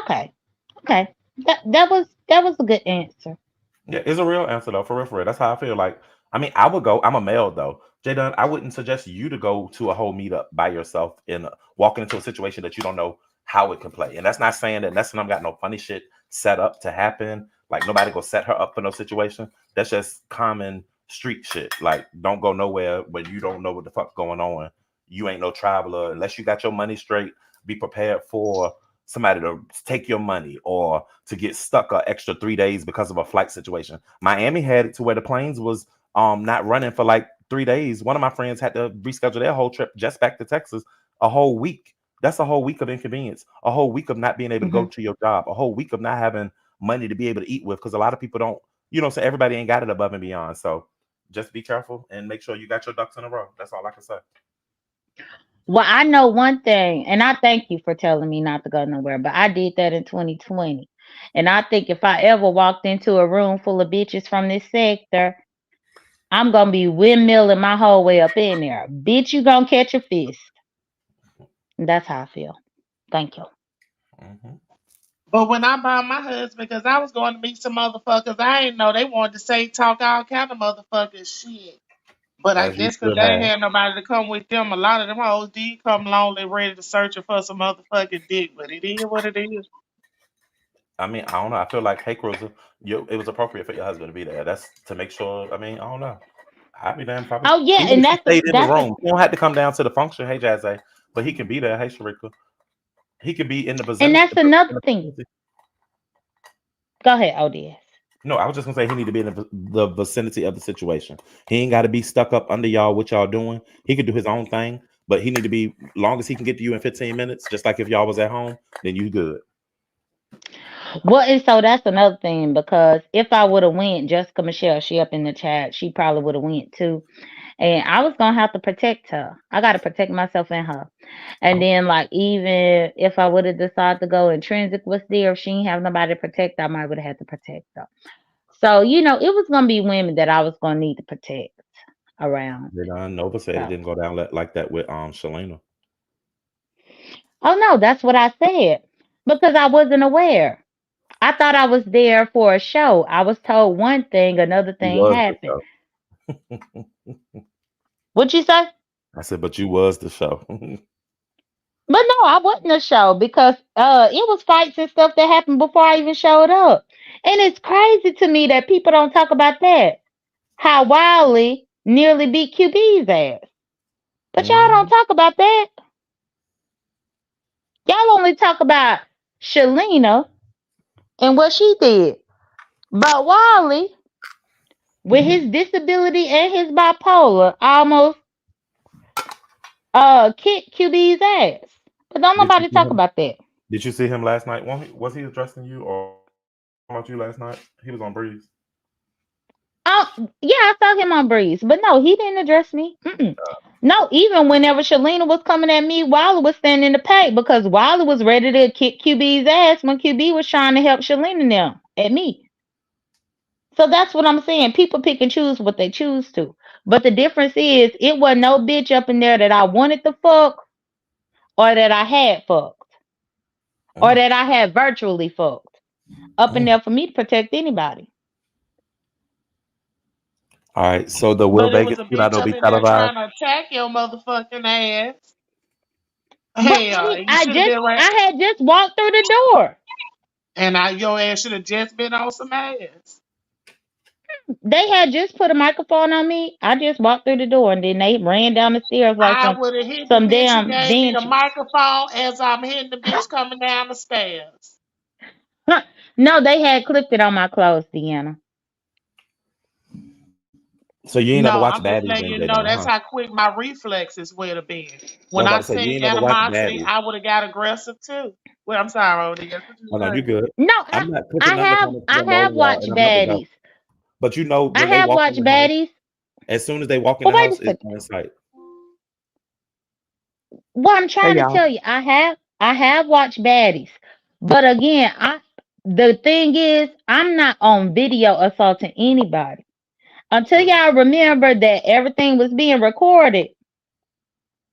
Okay, okay, that was a good answer. Yeah, it's a real answer though, for real, for real. That's how I feel. Like, I mean, I would go. I'm a male though, J Dunn. I wouldn't suggest you to go to a whole meetup by yourself and walking into a situation that you don't know how it can play. And that's not saying that Nessun got no funny shit set up to happen. Like nobody go set her up for no situation. That's just common street shit. Like, don't go nowhere when you don't know what the fuck going on. You ain't no traveler unless you got your money straight. Be prepared for somebody to take your money or to get stuck an extra 3 days because of a flight situation. Miami had it to where the planes was not running for like 3 days. One of my friends had to reschedule their whole trip just back to Texas a whole week. That's a whole week of inconvenience, a whole week of not being able to go Hmm. to your job, a whole week of not having money to be able to eat with because a lot of people don't, so everybody ain't got it above and beyond. So just be careful and make sure you got your ducks in a row. That's all I can say. Well, I know one thing, and I thank you for telling me not to go nowhere, but I did that in 2020. And I think if I ever walked into a room full of bitches from this sector, I'm gonna be windmilling my whole way up in there. Bitch, you gonna catch a fist. That's how I feel. Thank you. Hmm. But when I brought my husband, because I was going to meet some motherfuckers, I didn't know they wanted to say talk all kind of motherfucking shit. But I As you guess because should they ain't have. had nobody to come with them, a lot of them hoes did come lonely, ready to searching for some motherfucking dick. But it is what it is. I mean, I don't know. I feel like, hey, Cruiser, it was appropriate for your husband to be there. That's to make sure. I mean, I don't know. I'd be damn probably. Oh yeah, Even and if he stayed in the that's a room, he don't have to come down to the function. Hey, Jazz, but he can be there. Hey, Sharika, he could be in the and vicinity. that's another thing. Go ahead, ODS. No, I was just gonna say he need to be in the vicinity of the situation. He ain't got to be stuck up under y'all. What y'all doing? He could do his own thing, but he need to be. Long as he can get to you in 15 minutes, just like if y'all was at home, then you good. Well, and so that's another thing because if I would have went, Jessica Michelle, she up in the chat, she probably would have went too. And I was gonna have to protect her. I gotta protect myself and her. And then like even if I would have decided to go, Intrinsic was there, if she ain't have nobody to protect, I might would have had to protect her. So, it was gonna be women that I was gonna need to protect around. Nova said it So didn't go down like that with Shalena. oh no, that's what I said. Because I wasn't aware. I thought I was there for a show. I was told one thing, another You thing was the happened. show. What'd you say? I said, but you was the show. But no, I wasn't a show because it was fights and stuff that happened before I even showed up. And it's crazy to me that people don't talk about that. How Wiley nearly beat QB's ass. But y'all don't Mhm. talk about that. Y'all only talk about Shalena and what she did. But Wiley, with his disability and his bipolar, almost kicked QB's ass. But don't Did you nobody see talk him? about that. Did you see him last night? Was he addressing you or about you last night? He was on Breeze. Yeah, I saw him on Breeze, but no, he didn't address me. Mm-mm. No, even whenever Shalena was coming at me, Wilder was standing in the pack because Wilder was ready to kick QB's ass when QB was trying to help Shalena now at me. So that's what I'm saying. People pick and choose what they choose to. But the difference is, it wasn't no bitch up in there that I wanted to fuck or that I had fucked or Mm, that I had virtually fucked up in mm. there for me to protect anybody. All right. So the Will But it Vegas was a shootout bitch will up be in there televised. trying to attack your motherfucking ass. But Hell, honey, you should have been right. I had just walked through the door. And your ass should have just been on some ass. They had just put a microphone on me. I just walked through the door and then they ran down the stairs like I would have hit the some bitch who damn gave me the banshees. microphone as I'm hitting the bitch coming down the stairs. No, they had clipped it on my clothes, Deanna. So you ain't never No, watched I'm just Baddies letting then, you J know Done, that's huh? how quick my reflexes would have been. No, I'm When about I to say you seen ain't never watched animosity, Baddies. I would have got aggressive too. Well, I'm sorry, O.D.S. What you Oh no, you say? good. No, I'm not pushing none of the comments because I I know have y'all, watched and I'm never go. baddies. But you know I when they have walk in watched the house, baddies. as soon as they walk in But the wait a house, it's second. on site. What I'm Hey trying to y'all. tell you, I have watched baddies. But again, the thing is, I'm not on video assaulting anybody. Until True. y'all remember that everything was being recorded,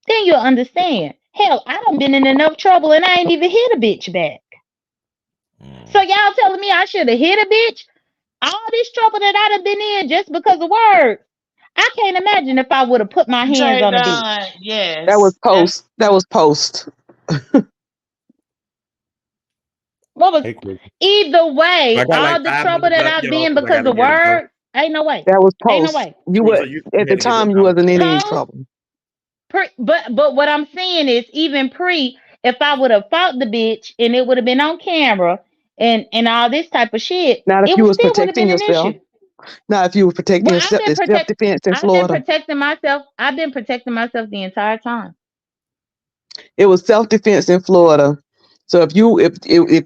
then you'll understand. Hell, I done been in enough trouble and I ain't even hit a bitch back. So Mm. y'all telling me I should have hit a bitch? All this trouble that I done been in just because of words. I can't imagine if I would have put my hands J on a Dunn, bitch. That was yes. That's post. That was post. What was Hey, Chris. either So I way, got like all the 5 minutes trouble that left, I've y'all, been because I because got to of get ready to go. words, ain't no way. That was Ain't no post. way. You were Cruiser, you go at the ahead and give your time you comments. wasn't in any Post, trouble. but what I'm saying is even pre, if I would have fought the bitch and it would have been on camera and all this type of shit, Not if it you would was still would have protecting been an yourself. issue. Not if you were protecting Well, yourself. It's self defense in I've been Florida. protecting myself. I've been protecting myself the entire time. It was self defense in Florida. So if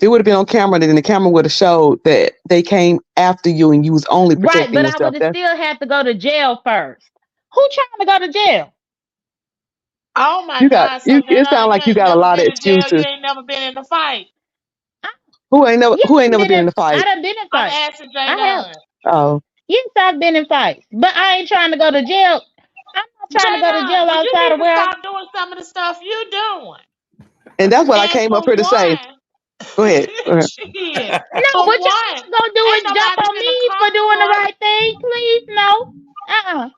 it would have been on camera, then the camera would have showed that they came after you and you was only Right, protecting but I would yourself. have That's still had to go to jail first. Who trying to go to jail? oh my you got God. So you. It J sounds you like you ain't got a never lot of been in jail. You excuses. ain't never been in a fight. Yes, Who ain't never been in a I fight? done been in I'm fights. asking Jay I have. Dunn. Oh, Yes, I've been in fights, but I ain't trying to go to jail. I'm not trying to go to Jay, jail well, you outside need of to where. stop doing some of the stuff you doing. and that's what I And came up for here to say. one, Go ahead. Go ahead. shit. No, For what y'all one, not gonna do ain't is jump nobody on finna me come for doing the for right thing, please. No.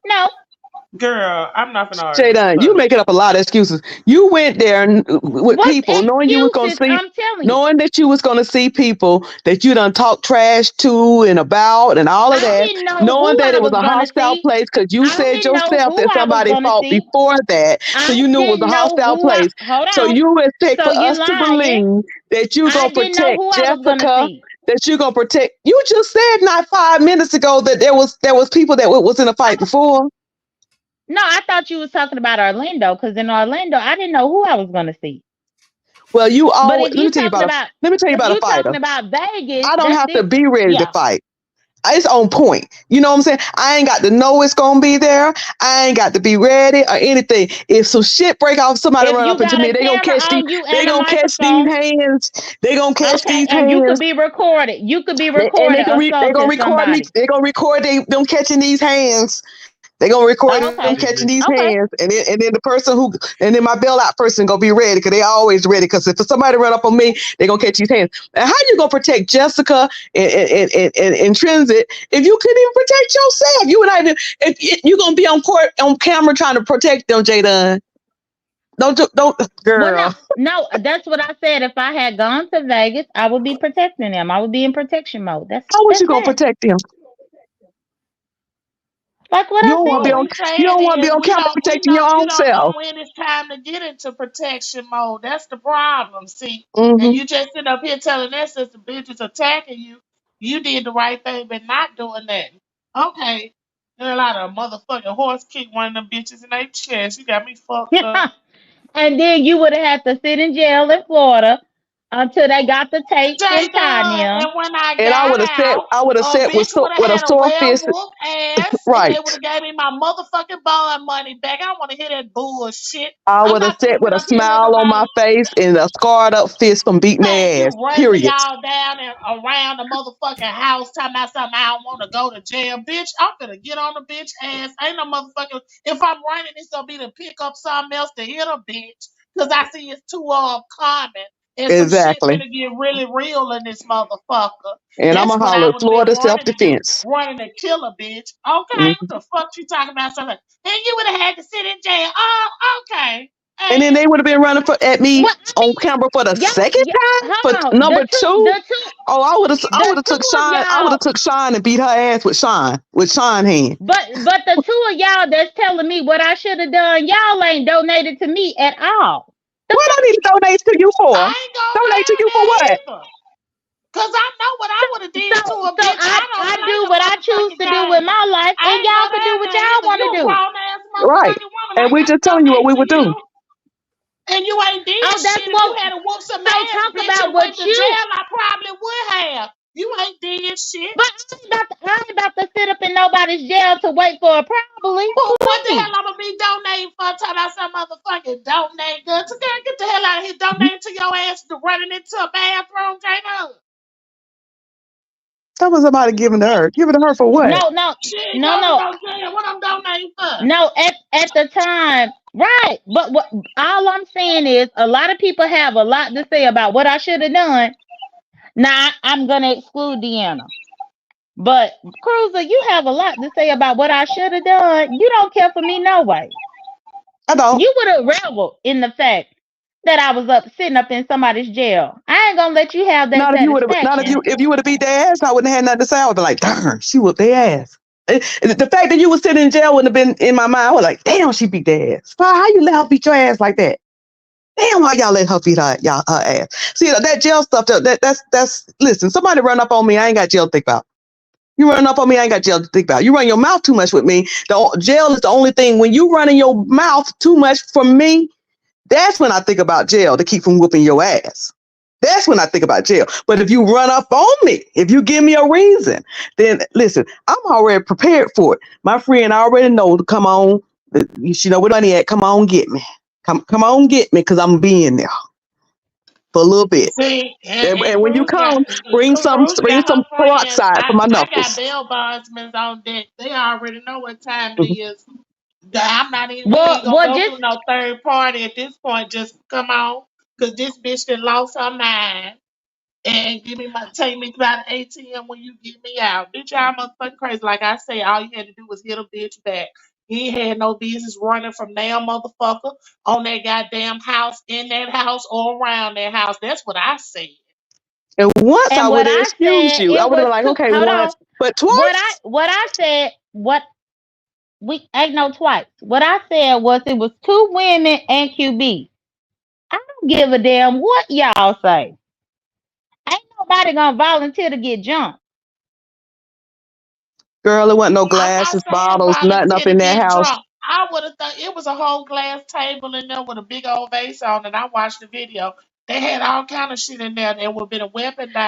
No. girl. I'm not finna argue with you, Jaden, you sir. making up a lot of excuses. You went there with What's people knowing you was gonna excuses? see, I'm telling you. knowing that you was gonna see people that you done talk trash to and about and all of I that, didn't know knowing who that I it was was a gonna hostile see. place because you I said didn't know yourself who that I was somebody gonna fought see. before that, so I you knew it was a didn't know hostile who I. place. Hold So on. you expect So for you us to lying? believe that you I gonna didn't know protect who I was gonna Jessica, see. that you gonna protect. You just said not 5 minutes ago that there was people that was in a fight before. No, I thought you was talking about Orlando, because in Orlando, I didn't know who I was gonna see. Well, you But always let me tell you if about a you fighter. talking about Vegas, I don't that's have to be different. ready to Yeah. fight. It's on point. You know what I'm saying? I ain't got to know it's gonna be there. I ain't got to be ready or anything. If some shit break off, somebody If run you up into got me, a camera on you they and a gonna catch these microphone, hands. They gonna catch okay, these and you could hands. be recorded. You could be And recorded they gonna assaulting record me. somebody. They gonna record them catching these hands. They gonna record them Okay. catching these Okay. hands, and then the person and then my bailout person gonna be ready because they always ready. Because if somebody run up on me, they gonna catch these hands. And how you gonna protect Jessica and Transit if you couldn't even protect yourself? You and I, if you gonna be on court on camera trying to protect them, Jada. Don't, Well, no, girl. no, that's what I said. If I had gone to Vegas, I would be protecting them. I would be in protection mode. How was you That's gonna that. protect them? Like what You I don't want to be What said. on. we You saying don't want to be is on camera we protecting know your you own don't know self. when it's time to get into protection mode. That's the problem. See, and Hmm. you just sitting up here telling us that the bitches attacking you. You did the right thing, but not doing that. Okay. There a lot of motherfucking horse kick one of them bitches in their chest. You got me fucked up. And then you would have had to sit in jail in Florida until they got the tapes and tied Jada, them. and when I And I got would have said, out, I would have a said bitch would have with a had a sore fist, werewolf ass, and they right? would have gave me my motherfucking bond money back. I don't want to hear that bullshit. I I'm would have not sat gonna sit with a up here and let smile on nobody my face and a scarred up fist from beating man, their you ass. running Period. y'all down and around the motherfucking house talking about something I don't want to go to jail. Bitch, I'm gonna get on the bitch ass. Ain't no motherfucking if I'm running, it's gonna be to pick up something else to hit a bitch. Cause I see it's too common. And some shit Exactly. finna get really real in this motherfucker. And I'm That's gonna what I holler would have been Florida self running to do. defense. Running to kill a bitch. Okay, what the fuck you talking about? Something. And you would have had to sit in jail. Oh, okay. And then And they would have been running at me Well, I on camera for the mean, second yeah, time for hold on. number two. Oh, I would The have took two of Sean. I would have y'all, took Sean and beat her ass with Sean hand. but the two of y'all that's telling me what I should have done, y'all ain't donated to me at all. The What I fuck? need to donate to you for? I ain't gonna Donate to have you for that what? either. Cause I know what I would have did to So a so bitch. I don't I play do the what I choose motherfucking to do with game. my life, I and ain't y'all gonna can do have what that y'all either. want You to a do. grown ass Right. motherfucking woman. I And ain't we gotta just telling you what donate we to would you. do. And you ain't did Oh, that's shit. If you what. had a whoop some So ass, talk bitch, about and went what to you. jail, I probably would have. You ain't did shit. But I ain't about to sit up in nobody's jail to wait for a probably. Well, what the hell Please. I'm gonna be donating for? Talking about some motherfucking donate good. So girl, get the hell out of here. Donating to your ass to running into a bathroom, Jada. That was somebody giving to her. Giving to her for what? No, no, She ain't no, going to no, no jail. What I'm donating for? no. At the time, right? But what all I'm saying is, a lot of people have a lot to say about what I should have done. Now I'm gonna exclude Deanna. But Cruiser, you have a lot to say about what I should have done. You don't care for me no way. I don't. You would have reveled in the fact that I was up sitting up in somebody's jail. I ain't gonna let you have that Not satisfaction. if you would have beat their ass, I wouldn't have had nothing to say. I would be like, darn, she whooped their ass. The fact that you was sitting in jail wouldn't have been in my mind. I was like, damn, she beat their ass. How you let her beat your ass like that? Damn, why y'all let her beat her ass? See that jail stuff. That's listen. Somebody run up on me. I ain't got jail to think about. You run up on me. I ain't got jail to think about. You run your mouth too much with me. The jail is the only thing. When you running your mouth too much from me, that's when I think about jail to keep from whooping your ass. That's when I think about jail. But if you run up on me, if you give me a reason, then listen, I'm already prepared for it. My friend already know to come on. She know where the money at. Come on, get me. Come on, get me, because I'm being there. for a little bit. See, And when you Cruz got come, bring Cruz got some her friends. peroxide for my I got knuckles. bail bondsmen on deck. They already know what time it is. I'm not even. We Well, ain't gonna well, go just through no third party at this point. Just come on, cause this bitch done lost her mind. And give me my take me by the ATM when you get me out. Bitch, y'all motherfucking crazy. Like I say, all you had to do was hit a bitch back. He ain't had no business running from damn motherfucker on that goddamn house, in that house, or around that house. That's what I said. And once I and would what have I excused said, you. I it would have was been like, two. okay, Hold on. once, but twice, What I said, what we ain't no twice. What I said was it was two women and QB. I don't give a damn what y'all say. Ain't nobody gonna volunteer to get jumped. girl, it wasn't no I'm not glasses, saying bottles, nothing up volunteer to in that get house. drunk. I would have thought it was a whole glass table in there with a big old vase on it. I watched the video. They had all kind of shit in there that would have been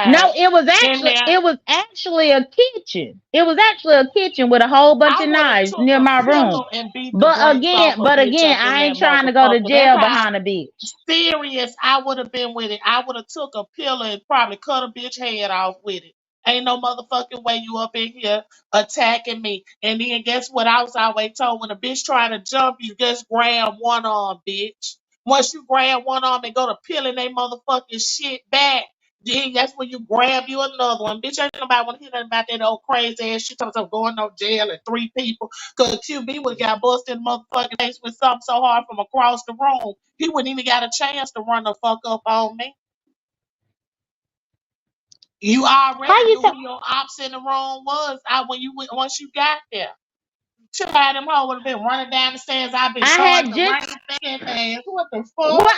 No, weaponized in there. it was actually a kitchen. It was actually a kitchen with a whole bunch I of would have knives took near a my room. pillow and beat the brakes off a But bitch again, up in I that ain't trying to go to motherfucker. That's jail how behind a bitch. serious I would have been with it. I would have took a pillow and probably cut a bitch head off with it. Ain't no motherfucking way you up in here attacking me. And then guess what? I was always told when a bitch trying to jump, you just grab one arm, bitch. Once you grab one arm and go to peeling they motherfucking shit back, then that's when you grab you another one. Bitch, ain't nobody want to hear nothing about that old crazy ass shit talking about going no jail and three people. Cause QB would have got busted in the motherfucking face with something so hard from across the room. He wouldn't even got a chance to run the fuck up on me. You How already you knew talk? who your ops in the room was when you once you got there. Child, them hoe would have been running down the stairs. I've been I showing had the just rain ass. What the well, fuck?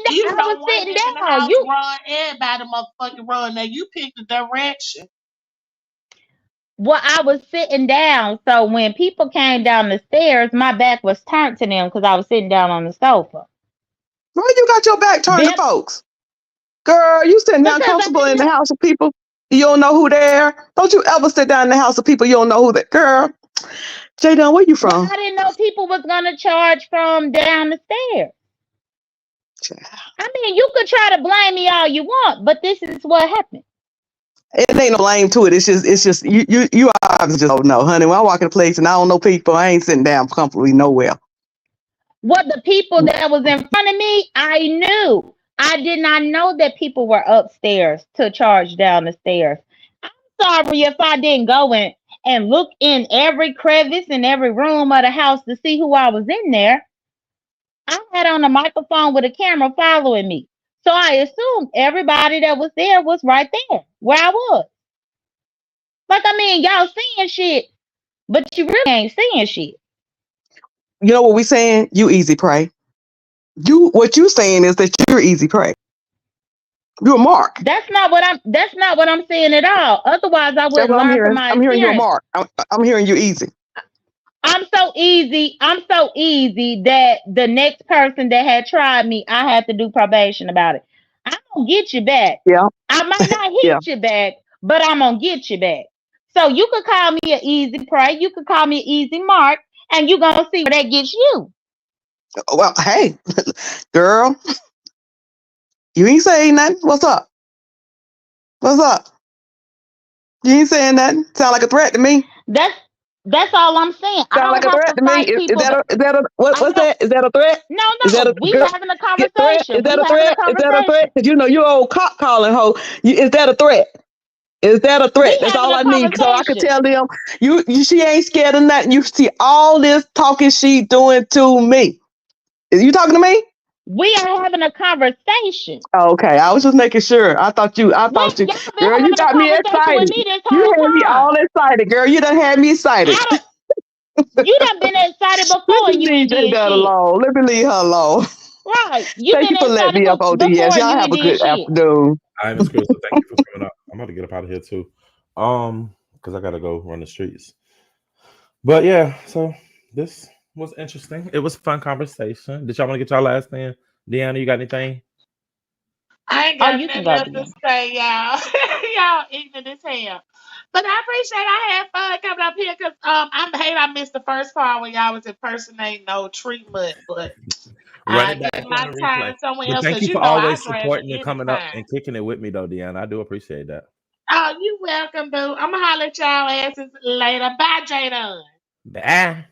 You I was know one sitting bitch in the down. house run, everybody motherfucking run. Now you pick the direction. I was sitting down. So when people came down the stairs, my back was turned to them because I was sitting down on the sofa. Why you got your back turned to Them folks? Girl, you sitting down because I comfortable didn't in the know. house of people. You don't know who there. Don't you ever sit down in the house of people you don't know who that girl. Jadon, where you Well, from? I didn't know people was gonna charge from down the stairs. I mean, you could try to blame me all you want, but this is what happened. It ain't no blame to it. It's just you obviously just don't know, honey. When I walk in a place and I don't know people, I ain't sitting down comfortably nowhere. What the people that was in front of me, I knew. I did not know that people were upstairs to charge down the stairs. I'm sorry if I didn't go in and look in every crevice in every room of the house to see who I was in there. I had on a microphone with a camera following me. So I assumed everybody that was there was right there where I was. Like, I mean, y'all seeing shit, but you really ain't seeing shit. You know what we saying? You easy prey. What you saying is that you're easy prey. You're a mark. That's not what I'm saying at all. Otherwise I That's would what I'm learn from hearing. my I'm hearing you're a experience. mark. I'm hearing you easy. I'm so easy that the next person that had tried me, I had to do probation about it. I'm gonna get you back. Yeah, I might not yeah. hit you back, but I'm gonna get you back. So you could call me an easy prey, you could call me an easy mark, and you gonna see where that gets you. Well, hey, girl, you ain't saying nothing. What's up? What's up? You ain't saying nothing. Sound like a threat to me. That's that's all I'm saying. I Sound like don't a have threat to to me. fight Is people. that I what's don't. that? Is that a threat? No, Is that no. a We girl having a threat? Is conversation. that We a having a threat? Is that a threat? conversation. Because you know you old cop calling hoe. Is that a threat? Is that a threat? We That's having all a I need. So I could conversation. tell them she ain't scared of nothing. You see all this talking she doing to me. Is you talking to me? We are having a conversation. Okay, I was just making sure. I thought you, Y'all been girl, you having a got me conversation with excited. me this You whole had me time. all excited, girl. You done had me excited. I don't. You done been excited Let before me and you leave ain't J did Dot shit. alone. Let me leave her alone. Right? You Thank been you for letting excited me up, before O.D.S. and Y'all you have ain't a did good shit. afternoon. Hi, Miss Crystal. Thank you for coming up. I'm about to get up out of here too. Because I gotta go run the streets. But yeah, so this was interesting. It was a fun conversation. Did y'all want to get y'all last thing? Deanna, you got anything? I ain't Oh, got you can nothing go, else to Deanna. say, y'all. Y'all ignorant as hell. But I appreciate I had fun coming up here because I hate I missed the first part when y'all was impersonating no tree mud, but Run I it back give on my the replay. time somewhere But else thank because you you for know I always drag supporting it and coming up anytime. and kicking it with me, though, Deanna. I do appreciate that. Oh, you welcome, boo. I'm gonna holler at y'all asses later. Bye, Jadon. Ah,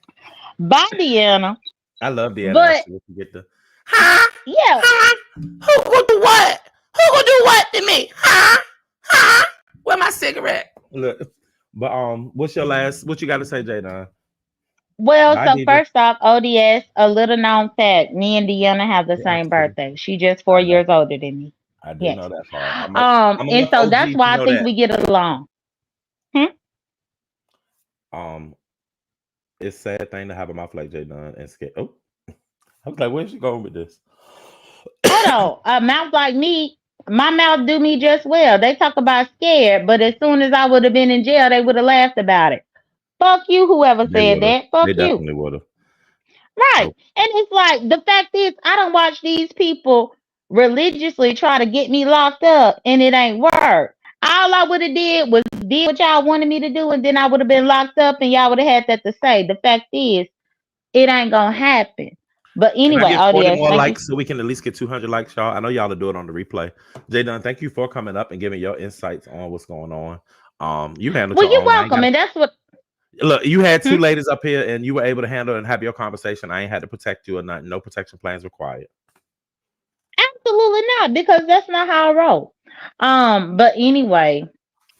Bye, Deanna. I love Deanna But actually. You get the huh? yeah, Huh? Who gonna do what? Who gonna do what to me? Huh? Huh? Where my cigarette? Look, but what's your last? What you got to say, Jadon? well, Bye, so DJ. first off, ODS, a little known fact, me and Deanna have the Yeah, same absolutely. birthday. She just I 4 years know. older than me. I do Yes. know that part. I'm And enough so OG that's to why I know think that. we get along. Hmm? Um, it's a sad thing to have a mouth like Jadon and scared. Oh, I was like, where's she going with this? Hold on. A mouth like me, my mouth do me just well. They talk about scared, but as soon as I would have been in jail, they would have laughed about it. Fuck you, whoever They said would have. that. Fuck They you. definitely would have. Right. So And it's like the fact is I don't watch these people religiously try to get me locked up and it ain't work. All I would have did was did what y'all wanted me to do and then I would have been locked up and y'all would have had that to say. The fact is it ain't gonna happen. But can I anyway, get 40 ODS, more thank you. likes so we can at least get 200 likes, y'all? I know y'all will do it on the replay. Jadon, thank you for coming up and giving your insights on what's going on. You handled Well, your you're own. I ain't welcome, got and that's what. look. You had two Hmm? ladies up here, and you were able to handle and have your conversation. I ain't had to protect you or nothing. No protection plans required. Absolutely not, because that's not how I roll. But anyway,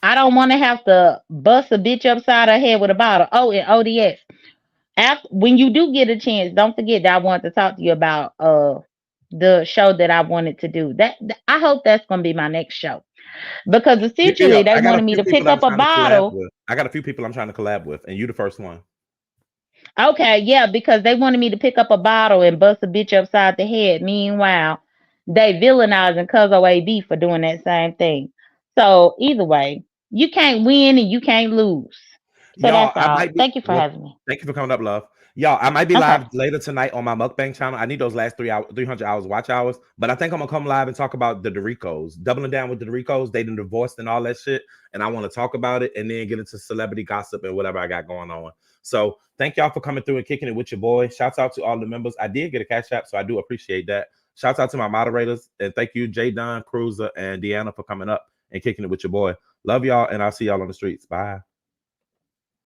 I don't want to have to bust a bitch upside her head with a bottle. Oh, and ODS. After when you do get a chance, don't forget that I wanted to talk to you about the show that I wanted to do. I hope that's gonna be my next show because Yeah, essentially they I got a wanted me few to people pick that I'm up a trying to collab bottle. with. I got a few people I'm trying to collab with, and you the first one. Okay, yeah, because they wanted me to pick up a bottle and bust a bitch upside the head. Meanwhile, they villainizing Cuzzo AB for doing that same thing. So either way, you can't win and you can't lose. So Y'all, that's I all. might be. Thank you for Well, having me. thank you for coming up, love. Y'all, I might be Okay. live later tonight on my mukbang channel. I need those last 3 hours, 300 hours watch hours. But I think I'm gonna come live and talk about the Doricos, doubling down with the Doricos. They done divorced and all that shit, and I want to talk about it and then get into celebrity gossip and whatever I got going on. So thank y'all for coming through and kicking it with your boy. Shouts out to all the members. I did get a cash app, so I do appreciate that. Shouts out to my moderators and thank you, Jay Don, Cruiser, and Deanna for coming up and kicking it with your boy. Love y'all, and I'll see y'all on the streets. Bye.